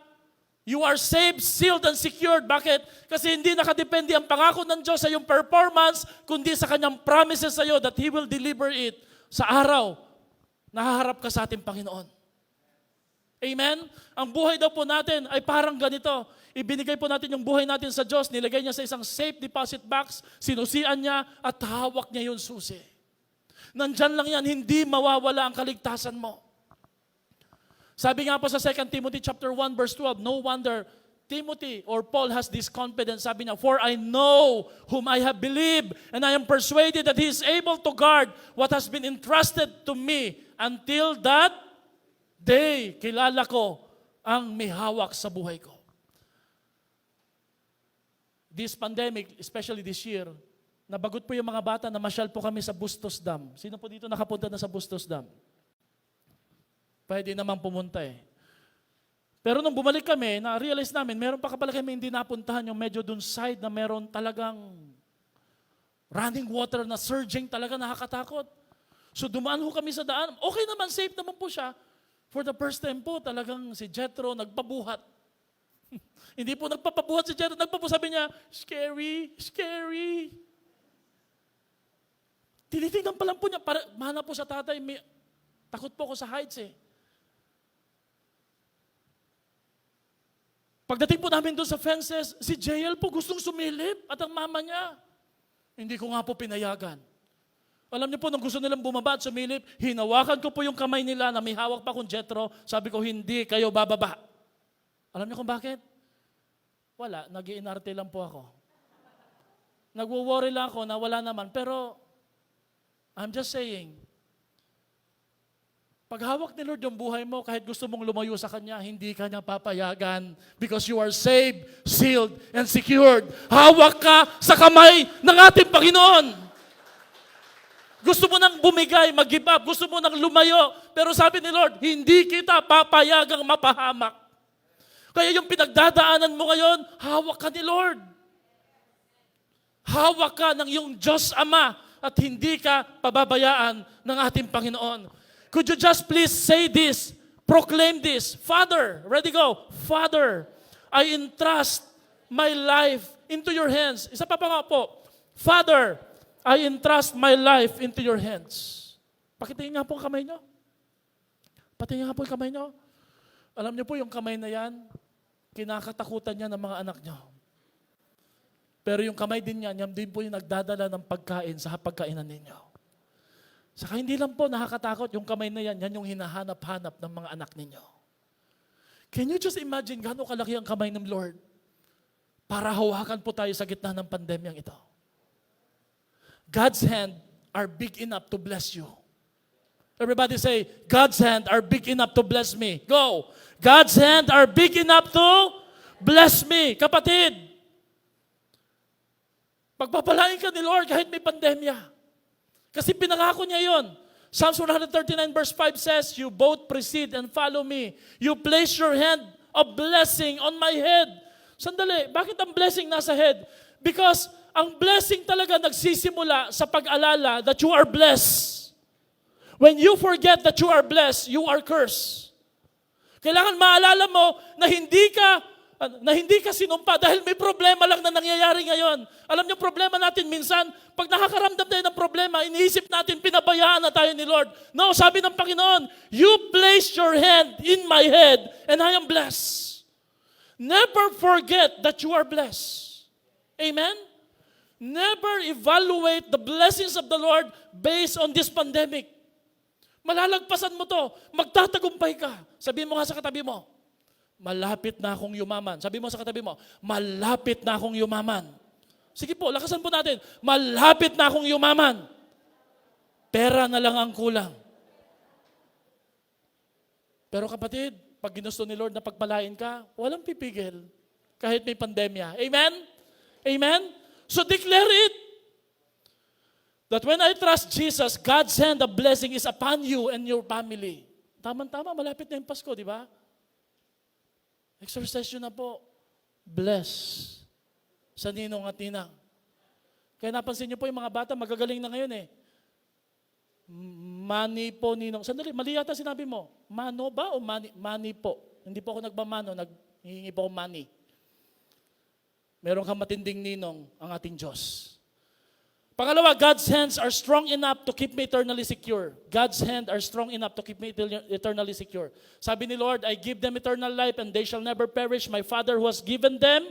A: you are saved, sealed, and secured. Bakit? Kasi hindi nakadepende ang pangako ng Diyos sa iyong performance, kundi sa Kanyang promises sa iyo that He will deliver it sa araw na haharap ka sa ating Panginoon. Amen? Ang buhay daw po natin ay parang ganito. Ibinigay po natin yung buhay natin sa Diyos, nilagay niya sa isang safe deposit box, sinusian niya at hawak niya yung susi. Nandyan lang yan, hindi mawawala ang kaligtasan mo. Sabi nga po sa 2 Timothy chapter 1 verse 12, no wonder Timothy or Paul has this confidence. Sabi niya, for I know whom I have believed and I am persuaded that He is able to guard what has been entrusted to me until that day. Kilala ko ang may hawak sa buhay ko. This pandemic, especially this year, nabagot po yung mga bata na masyal po kami sa Bustos Dam. Sino po dito nakapunta na sa Bustos Dam? Pwede naman pumunta eh. Pero nung bumalik kami, na-realize namin, meron pa pala kami hindi napuntahan yung medyo dun side na meron talagang running water na surging talaga, nakakatakot. So dumaan ho kami sa daan. Okay naman, safe naman po siya. For the first time po, talagang si Jethro nagpabuhat. Hindi po nagpapabuhat si Jethro, sabi niya, scary, scary. Tinitingnan pa lang po niya, mahana po sa tatay, takot po ako sa heights eh. Pagdating po namin doon sa fences, si JL po gustong sumilip at ang mama niya. Hindi ko nga po pinayagan. Alam niyo po, nung gusto nilang bumaba at sumilip, hinawakan ko po yung kamay nila na may hawak pa kong Jethro. Sabi ko, hindi kayo bababa. Alam niyo kung bakit? Wala, nag-iinarte lang po ako. Nagwo-worry lang ako na wala naman. Pero, I'm just saying, pag hawak ni Lord yung buhay mo, kahit gusto mong lumayo sa Kanya, hindi Kanya papayagan because you are saved, sealed, and secured. Hawak ka sa kamay ng ating Panginoon. Gusto mo nang bumigay, mag-give up, gusto mo nang lumayo, pero sabi ni Lord, hindi kita papayagang mapahamak. Kaya yung pinagdadaanan mo ngayon, hawak ka ni Lord. Hawak ka ng iyong Diyos Ama at hindi ka pababayaan ng ating Panginoon. Could you just please say this, proclaim this, Father, ready go, Father, I entrust my life into your hands. Isa pa nga po, Father, I entrust my life into your hands. Pakitingin nga po ang kamay nyo. Patingin nga po ang kamay nyo. Alam niyo po yung kamay na yan, kinakatakutan niya ng mga anak niyo. Pero yung kamay din niya, yan din po yung nagdadala ng pagkain sa pagkainan ninyo. Saka hindi lang po nakakatakot, yung kamay na yan, yan yung hinahanap-hanap ng mga anak ninyo. Can you just imagine gaano kalaki ang kamay ng Lord para hawakan po tayo sa gitna ng pandemyang ito? God's hand are big enough to bless you. Everybody say, God's hand are big enough to bless me. Go! God's hand are big enough to bless me. Kapatid, pagpapalain ka ni Lord kahit may pandemya. Kasi pinangako niya yon. Psalms 139 verse 5 says, you both precede and follow me. You place your hand of blessing on my head. Sandali, bakit ang blessing nasa head? Because ang blessing talaga nagsisimula sa pag-alala that you are blessed. When you forget that you are blessed, you are cursed. Kailangan maalala mo na hindi ka sinumpa dahil may problema lang na nangyayari ngayon. Alam niyo, problema natin minsan, pag nakakaramdam tayo ng problema, iniisip natin, pinabayaan na tayo ni Lord. No, sabi ng Panginoon, you place your hand in my head and I am blessed. Never forget that you are blessed. Amen? Never evaluate the blessings of the Lord based on this pandemic. Malalagpasan mo to, magtatagumpay ka. Sabihin mo nga sa katabi mo, malapit na akong yumaman. Sabi mo sa katabi mo, malapit na akong yumaman. Sige po, lakasan po natin. Malapit na akong yumaman. Pera na lang ang kulang. Pero kapatid, pag ginusto ni Lord na pagpalain ka, walang pipigil. Kahit may pandemya. Amen? Amen? So declare it. That when I trust Jesus, God's hand of blessing is upon you and your family. Tama-tama, malapit na yung Pasko, di ba? Exercise yun na po. Bless sa ninong at ninang. Kaya napansin niyo po yung mga bata, magagaling na ngayon eh. Mani po, ninong. Sandali, mali yata sinabi mo. Mano ba o mani? Mani po. Hindi po ako nagmamano, naghihingi po ako mani. Meron kang matinding ninong ang ating Diyos. Pangalawa, God's hands are strong enough to keep me eternally secure. God's hands are strong enough to keep me eternally secure. Sabi ni Lord, I give them eternal life and they shall never perish. My Father who has given them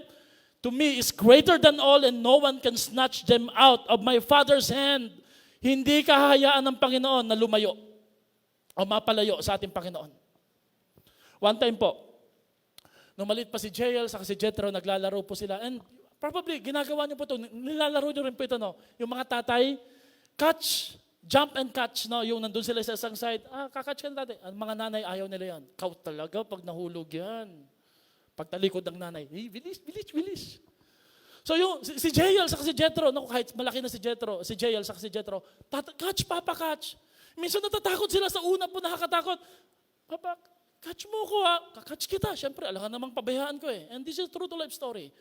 A: to me is greater than all and no one can snatch them out of my Father's hand. Hindi kahayaan ng Panginoon na lumayo o mapalayo sa ating Panginoon. One time po, nung maliit pa si Jael sa si Jethro, naglalaro po sila. And probably, ginagawa niyo po ito. Nilalaro niyo rin po ito, no? Yung mga tatay, catch, jump and catch, no? Yung nandun sila sa isang side, kakatch ka na tatay. Ang mga nanay, ayaw nila yan. Kau talaga pag nahulog yan. Pag talikod ng nanay, bilis. So yung, si Jael sa si Jethro, no? Kahit malaki na si Jethro, si Jael sa si Jethro, catch, papa, catch. Minsan natatakot sila sa una po, nakakatakot. Papa, catch mo ko kakatch kita. Siyempre, alam ka namang pabayaan ko eh. And this is true to life story.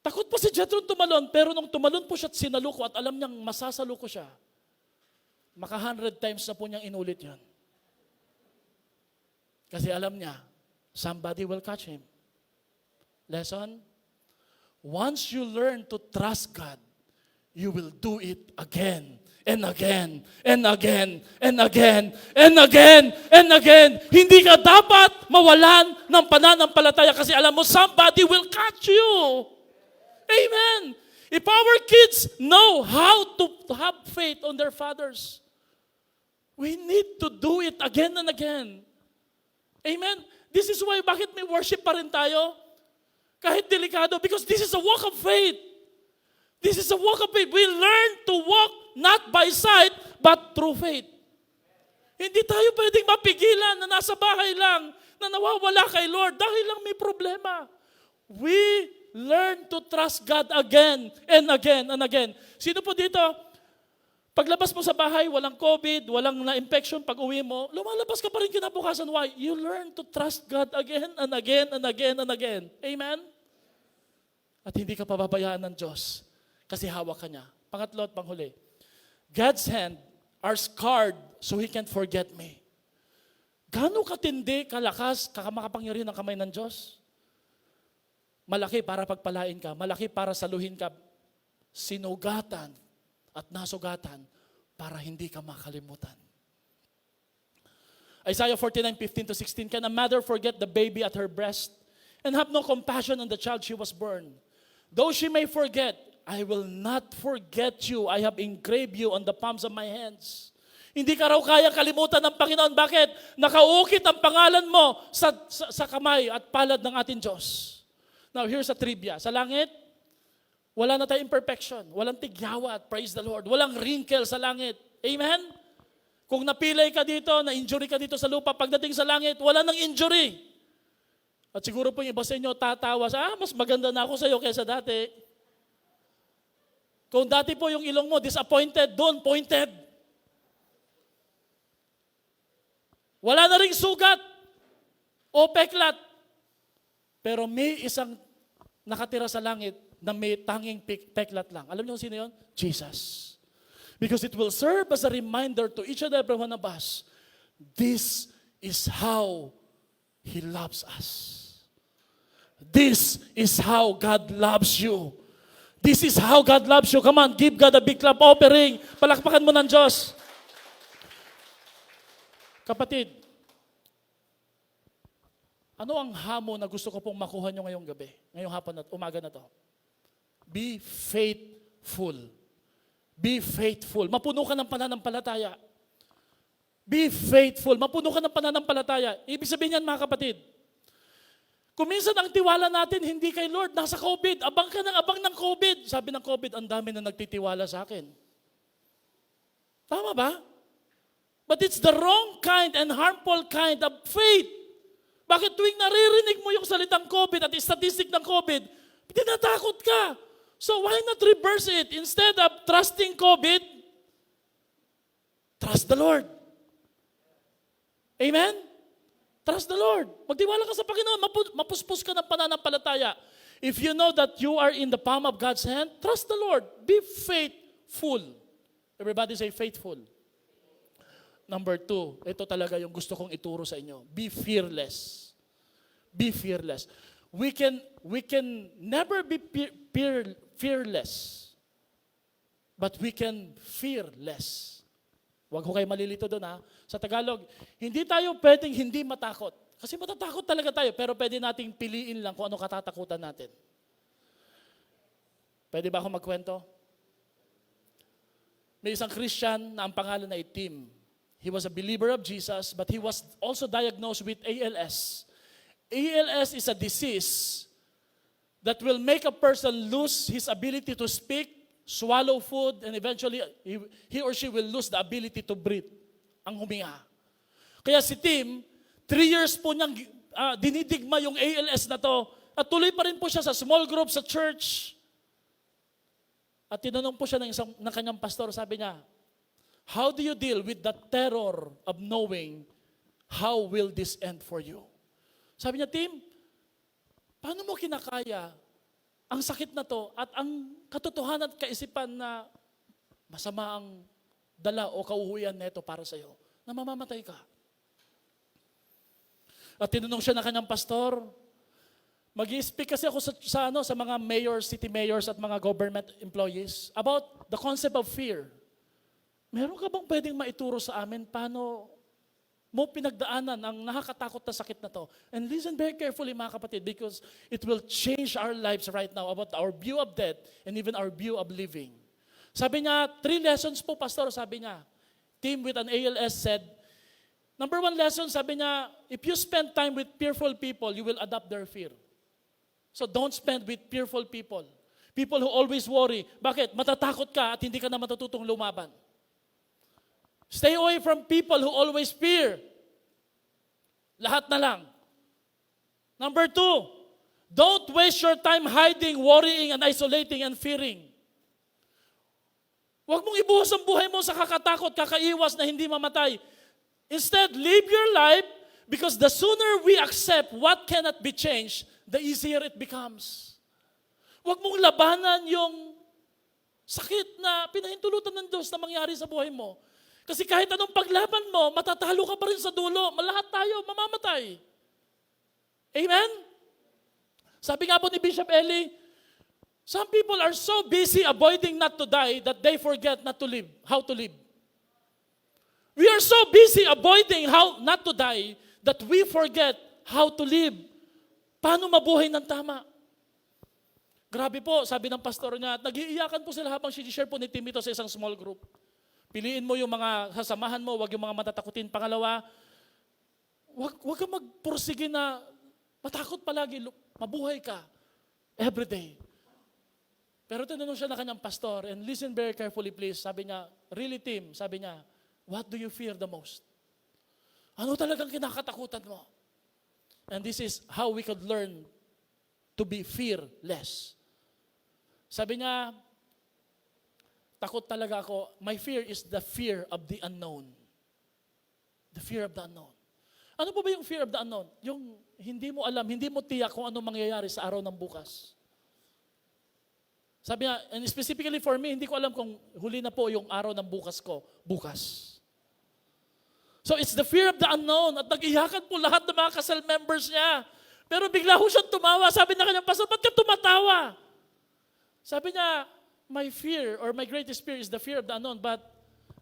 A: Takot po si Jethro tumalon, pero nung tumalon po siya at sinalo ko at alam niyang masasalo ko siya, maka 100 times na po niyang inulit yan. Kasi alam niya, somebody will catch him. Lesson? Once you learn to trust God, you will do it again and again and again and again and again and again. Hindi ka dapat mawalan ng pananampalataya kasi alam mo, somebody will catch you. Amen. If our kids know how to have faith on their fathers, we need to do it again and again. Amen. This is why bakit may worship pa rin tayo? Kahit delikado, because this is a walk of faith. This is a walk of faith. We learn to walk not by sight, but through faith. Hindi tayo pwedeng mapigilan na nasa bahay lang, na nawawala kay Lord dahil lang may problema. We learn to trust God again and again and again. Sino po dito, paglabas mo sa bahay, walang COVID, walang na-infection, pag uwi mo, lumalabas ka pa rin kinabukasan. Why? You learn to trust God again and again and again and again. Amen? At hindi ka pababayaan ng Diyos kasi hawak ka niya. Pangatlo at panghuli, God's hand are scarred so He can't forget me. Gaano katindi, kalakas, makapangyarihan ng kamay ng Diyos? Malaki para pagpalain ka, malaki para saluhin ka, sinugatan at nasugatan para hindi ka makalimutan. Isaiah 49:15-16, can a mother forget the baby at her breast and have no compassion on the child she was born? Though she may forget, I will not forget you. I have engraved you on the palms of my hands. Hindi ka raw kayang kalimutan ng Panginoon. Bakit? Nakaukit ang pangalan mo sa kamay at palad ng ating Diyos. Now, here's a trivia. Sa langit, wala na tayong imperfection. Walang tigyawat. Praise the Lord. Walang wrinkle sa langit. Amen? Kung napilay ka dito, na-injury ka dito sa lupa, pagdating sa langit, wala nang injury. At siguro po yung iba sa inyo tatawa sa, mas maganda na ako sa iyo kaysa dati. Kung dati po yung ilong mo, disappointed, doon, pointed. Wala na ring sugat o peklat. Pero may isang nakatira sa langit na may tanging peklat lang. Alam niyo kung sino yun? Jesus. Because it will serve as a reminder to each and every one of us, this is how He loves us. This is how God loves you. This is how God loves you. Come on, give God a big clap offering. Palakpakan mo ng Diyos. Kapatid, ano ang hamon na gusto ko pong makuha nyo ngayong gabi, ngayong hapon at umaga na to? Be faithful. Be faithful. Mapuno ka ng pananampalataya. Be faithful. Mapuno ka ng pananampalataya. Ibig sabihin yan, mga kapatid, kung minsan ang tiwala natin hindi kay Lord, nasa COVID, abang ka ng abang ng COVID. Sabi ng COVID, ang dami na nagtitiwala sa akin. Tama ba? But it's the wrong kind and harmful kind of faith. Bakit tuwing naririnig mo yung salitang COVID at statistic ng COVID, tinatakot ka. So why not reverse it? Instead of trusting COVID, trust the Lord. Amen? Trust the Lord. Magtiwala ka sa Panginoon. Mapuspos ka ng pananampalataya. If you know that you are in the palm of God's hand, trust the Lord. Be faithful. Everybody say faithful. Number 2, ito talaga yung gusto kong ituro sa inyo. Be fearless. Be fearless. We can never be fearless. But we can fear less. Huwag ko kayo malilito doon, ha. Sa Tagalog, hindi tayo pwedeng hindi matakot. Kasi matatakot talaga tayo, pero pwede nating piliin lang kung ano katatakutan natin. Pwede ba ako magkwento? May isang Christian na ang pangalan ay Tim. He was a believer of Jesus, but he was also diagnosed with ALS. ALS is a disease that will make a person lose his ability to speak, swallow food, and eventually he or she will lose the ability to breathe, ang huminga. Kaya si Tim, 3 years po niyang dinidigma yung ALS na to, at tuloy pa rin po siya sa small group, sa church. At tinanong po siya ng kanyang pastor, sabi niya, how do you deal with the terror of knowing how will this end for you? Sabi niya, Tim, paano mo kinakaya ang sakit na to at ang katotohanan at kaisipan na masama ang dala o kauhuyan nito para sa iyo, na mamamatay ka? At tinanong siya ng kanyang pastor, mag-i-speak kasi ako sa mga mayors, city mayors at mga government employees about the concept of fear. Meron ka bang pwedeng maituro sa amin paano mo pinagdaanan ang nakakatakot na sakit na to? And listen very carefully, mga kapatid, because it will change our lives right now about our view of death and even our view of living. Sabi niya, 3 lessons po, pastor, sabi niya. Tim with an ALS said, number 1 lesson, sabi niya, if you spend time with fearful people, you will adopt their fear. So don't spend with fearful people. People who always worry. Bakit? Matatakot ka at hindi ka na matututong lumaban. Stay away from people who always fear. Lahat na lang. Number 2, don't waste your time hiding, worrying, and isolating and fearing. Huwag mong ibuhos ang buhay mo sa kakatakot, kakaiwas na hindi mamatay. Instead, live your life because the sooner we accept what cannot be changed, the easier it becomes. Huwag mong labanan yung sakit na pinahintulutan ng Diyos na mangyari sa buhay mo. Kasi kahit anong paglaban mo, matatalo ka pa rin sa dulo. Lahat tayo mamamatay. Amen? Sabi nga po ni Bishop Eli, some people are so busy avoiding not to die that they forget not to live, how to live. We are so busy avoiding how not to die that we forget how to live. Paano mabuhay ng tama? Grabe po, sabi ng pastor niya, nag-iiyakan po sila habang sinishare po ni Tim ito sa isang small group. Piliin mo yung mga sasamahan mo, wag yung mga matatakutin. Pangalawa, wag kang magpursige na matakot palagi, mabuhay ka every day. Pero tinanong siya na kanyang pastor, and listen very carefully please, sabi niya, really Tim, sabi niya, what do you fear the most? Ano talagang kinakatakutan mo? And this is how we could learn to be fearless. Sabi niya, takot talaga ako. My fear is the fear of the unknown. The fear of the unknown. Ano po ba yung fear of the unknown? Yung hindi mo alam, hindi mo tiyak kung ano mangyayari sa araw ng bukas. Sabi niya, and specifically for me, hindi ko alam kung huli na po yung araw ng bukas ko. Bukas. So it's the fear of the unknown. At nag-iyakan po lahat ng mga kasal members niya. Pero bigla ho siyang tumawa. Sabi na kanyang pastor, ba't ka tumatawa? Sabi niya, my fear or my greatest fear is the fear of the unknown. But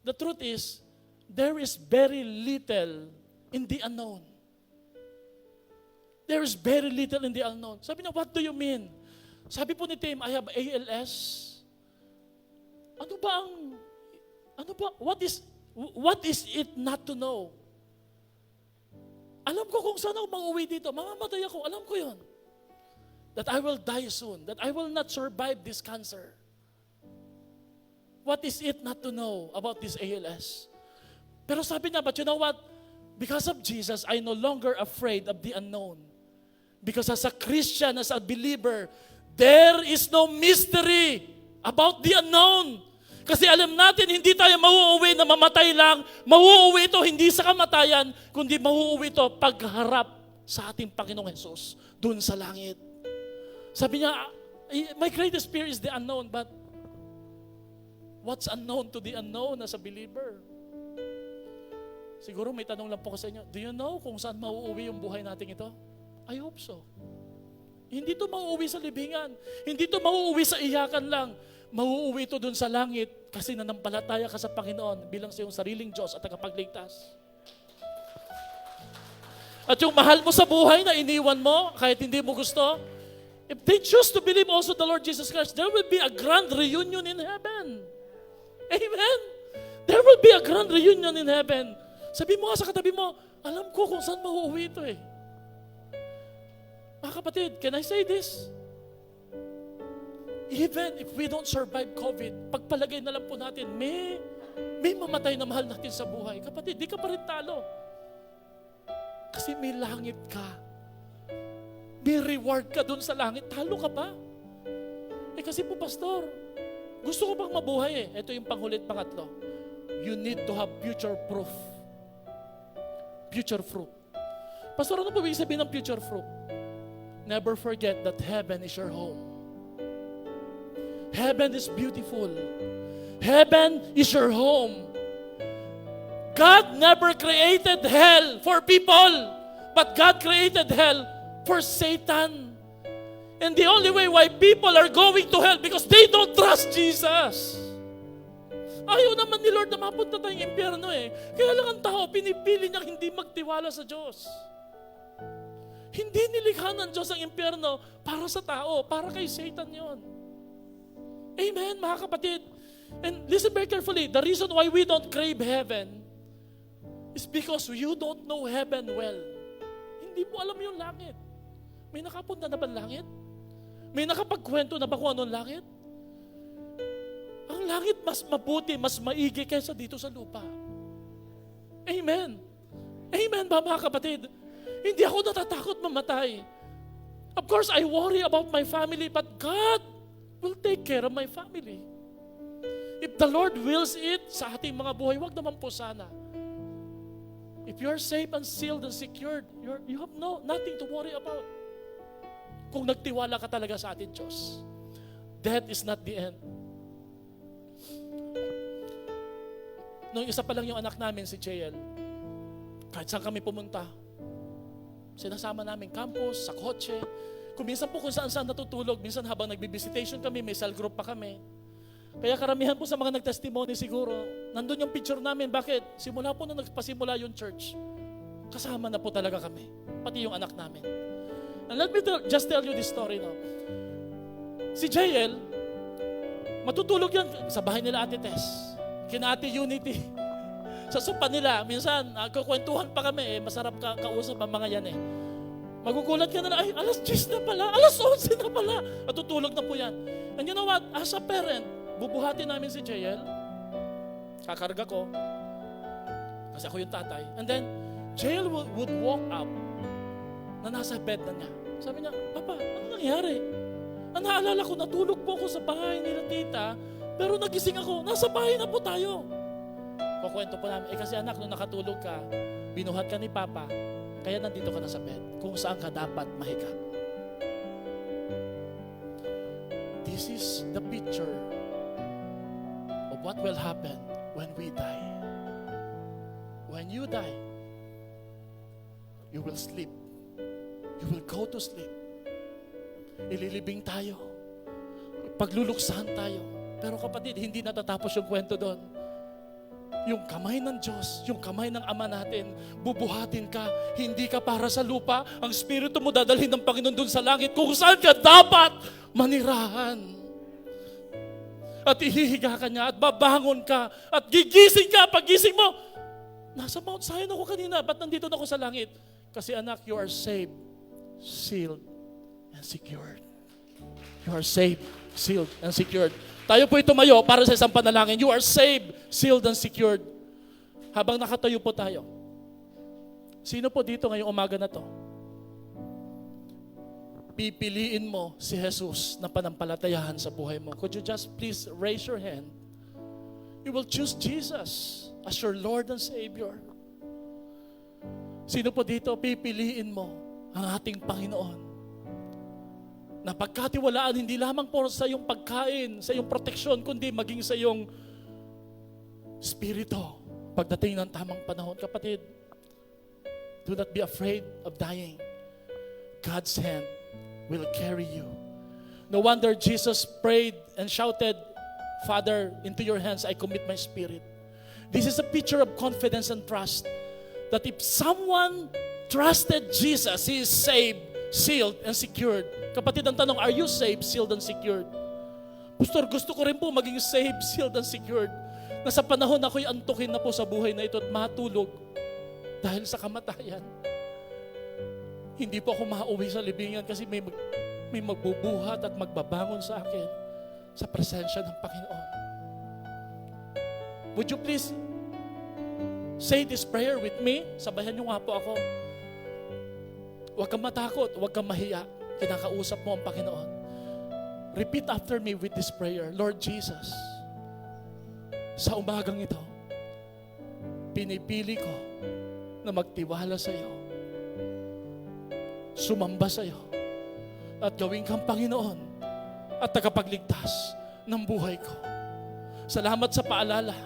A: the truth is, there is very little in the unknown. There is very little in the unknown. Sabi niya, what do you mean? Sabi po ni Tim, I have ALS. What is it not to know? Alam ko kung saan ako mag-uwi dito. Mamamatay ako. Alam ko yun. That I will die soon. That I will not survive this cancer. What is it not to know about this ALS? Pero sabi niya, but you know what? Because of Jesus, I no longer afraid of the unknown. Because as a Christian, as a believer, there is no mystery about the unknown. Kasi alam natin, hindi tayo mauuwi na mamatay lang. Mauuwi ito hindi sa kamatayan, kundi mauuwi ito pagharap sa ating Panginoong Jesus dun sa langit. Sabi niya, my greatest fear is the unknown, but what's unknown to the unknown as a believer? Siguro may tanong lang po ko sa inyo, do you know kung saan mauuwi yung buhay natin ito? I hope so. Hindi ito mauuwi sa libingan. Hindi ito mauuwi sa iyakan lang. Mauuwi ito dun sa langit kasi nanampalataya ka sa Panginoon bilang sa iyong sariling Diyos at tagapagligtas. At yung mahal mo sa buhay na iniwan mo kahit hindi mo gusto, if they choose to believe also the Lord Jesus Christ, there will be a grand reunion in heaven. Amen? There will be a grand reunion in heaven. Sabi mo nga sa katabi mo, alam ko kung saan mauuwi ito eh. Mga kapatid, can I say this? Even if we don't survive COVID, pagpalagay na lang po natin, may mamatay na mahal natin sa buhay. Kapatid, di ka pa rin talo. Kasi may langit ka. May reward ka dun sa langit. Talo ka ba? Kasi po, pastor, gusto ko bang mabuhay eh. Ito yung panghulit, pangatlo. You need to have future proof. Future fruit. Pastor, ano po ibig sabihin ng future fruit? Never forget that heaven is your home. Heaven is beautiful. Heaven is your home. God never created hell for people, but God created hell for Satan. And the only way why people are going to hell because they don't trust Jesus. Ayaw naman ni Lord na mapunta tayong impyerno eh. Kaya lang ang tao, pinipili niyang hindi magtiwala sa Diyos. Hindi nilikha ng Diyos ang impyerno para sa tao, para kay Satan yon. Amen, mga kapatid. And listen very carefully, the reason why we don't crave heaven is because you don't know heaven well. Hindi mo alam yung langit. May nakapunta na ba langit? May nakapagkwento na ba kung anong langit? Ang langit mas mabuti, mas maigi kaysa dito sa lupa. Amen. Amen ba mga kapatid? Hindi ako natatakot mamatay. Of course, I worry about my family, but God will take care of my family. If the Lord wills it sa ating mga buhay, wag naman po sana. If you're safe and sealed and secured, you have nothing to worry about. Kung nagtiwala ka talaga sa ating Diyos. Death is not the end. Nung isa pa lang yung anak namin, si JL, kahit saan kami pumunta, sinasama namin campus, sa kotse, kung minsan po kung saan natutulog, minsan habang nagbi-visitation kami, may cell group pa kami. Kaya karamihan po sa mga nagtestimony siguro, nandun yung picture namin. Bakit? Simula po nung nagpasimula yung church, kasama na po talaga kami. Pati yung anak namin. And let me just tell you this story now. Si JL, matutulog yan sa bahay nila Ate Tess. kina Ate Unity. Sa sopa nila, minsan, kukwentuhan pa kami, masarap kausap ang mga yan eh. Magugulat ka na ay, alas 10 na pala, alas 11 na pala, at tutulog na po yan. And you know what, as a parent, bubuhati namin si JL, kakarga ko, kasi ako yung tatay, and then, JL would walk up, na nasa bed na niya. Sabi niya, Papa, ano nangyari? Naalala ko, natulog po ako sa bahay nila tita, pero nagising ako, nasa bahay na po tayo. Kukwento po namin, kasi anak, nung nakatulog ka, binuhat ka ni Papa, kaya nandito ka na sa bed, kung saan ka dapat mahiga. This is the picture of what will happen when we die. When you die, you will sleep. You will go to sleep. Ililibing tayo. Pagluluksahan tayo. Pero kapatid, hindi natatapos yung kwento doon. Yung kamay ng Diyos, yung kamay ng Ama natin, bubuhatin ka, hindi ka para sa lupa, ang Espiritu mo dadalhin ng Panginoon doon sa langit, kung saan ka dapat manirahan. At ihihiga ka niya, at babangon ka, at gigising ka, paggising mo, nasa Mount Zion ako kanina, ba't nandito na ako sa langit? Kasi anak, you are saved, sealed, and secured. You are saved, sealed, and secured. Tayo po'y tumayo para sa isang panalangin. You are saved, sealed, and secured. Habang nakatayo po tayo, sino po dito ngayong umaga na to? Pipiliin mo si Jesus na panampalatayahan sa buhay mo. Could you just please raise your hand? You will choose Jesus as your Lord and Savior. Sino po dito pipiliin mo ang ating Panginoon? Na pagkatiwalaan hindi lamang po sa iyong pagkain, sa iyong proteksyon, kundi maging sa iyong spirito pagdating ng tamang panahon. Kapatid, do not be afraid of dying. God's hand will carry you. No wonder Jesus prayed and shouted, Father, into your hands I commit my spirit. This is a picture of confidence and trust. That if someone trusted Jesus, he is saved, sealed, and secured. Kapatid, ang tanong, are you saved, sealed, and secured? Pastor, gusto ko rin po maging saved, sealed, and secured. Na sa panahon ako'y antukin na po sa buhay na ito at matulog dahil sa kamatayan. Hindi po ako mauwi sa libingan kasi may magbubuhat at magbabangon sa akin sa presensya ng Panginoon. Would you please say this prayer with me? Sabayan niyo nga po ako. Huwag kang matakot, huwag kang mahiya. Kinakausap mo ang Panginoon. Repeat after me with this prayer. Lord Jesus, sa umagang ito, pinipili ko na magtiwala sa iyo, sumamba sa iyo, at gawin kang Panginoon at tagapagligtas ng buhay ko. Salamat sa paalala.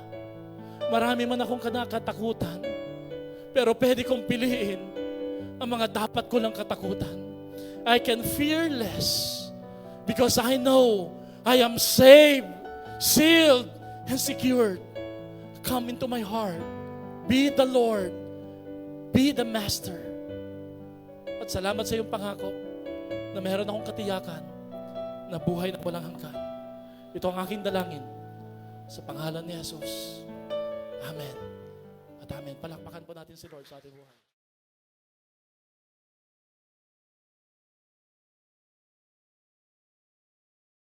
A: Marami man akong kinakatakutan, pero pwede kong piliin ang mga dapat ko lang katakutan. I can fear less because I know I am saved, sealed, and secured. Come into my heart. Be the Lord. Be the Master. At salamat sa iyong pangako na meron akong katiyakan na buhay na walang hanggan. Ito ang aking dalangin sa pangalan ni Jesus. Amen. At amen. Palakpakan po natin si Lord sa ating buhay.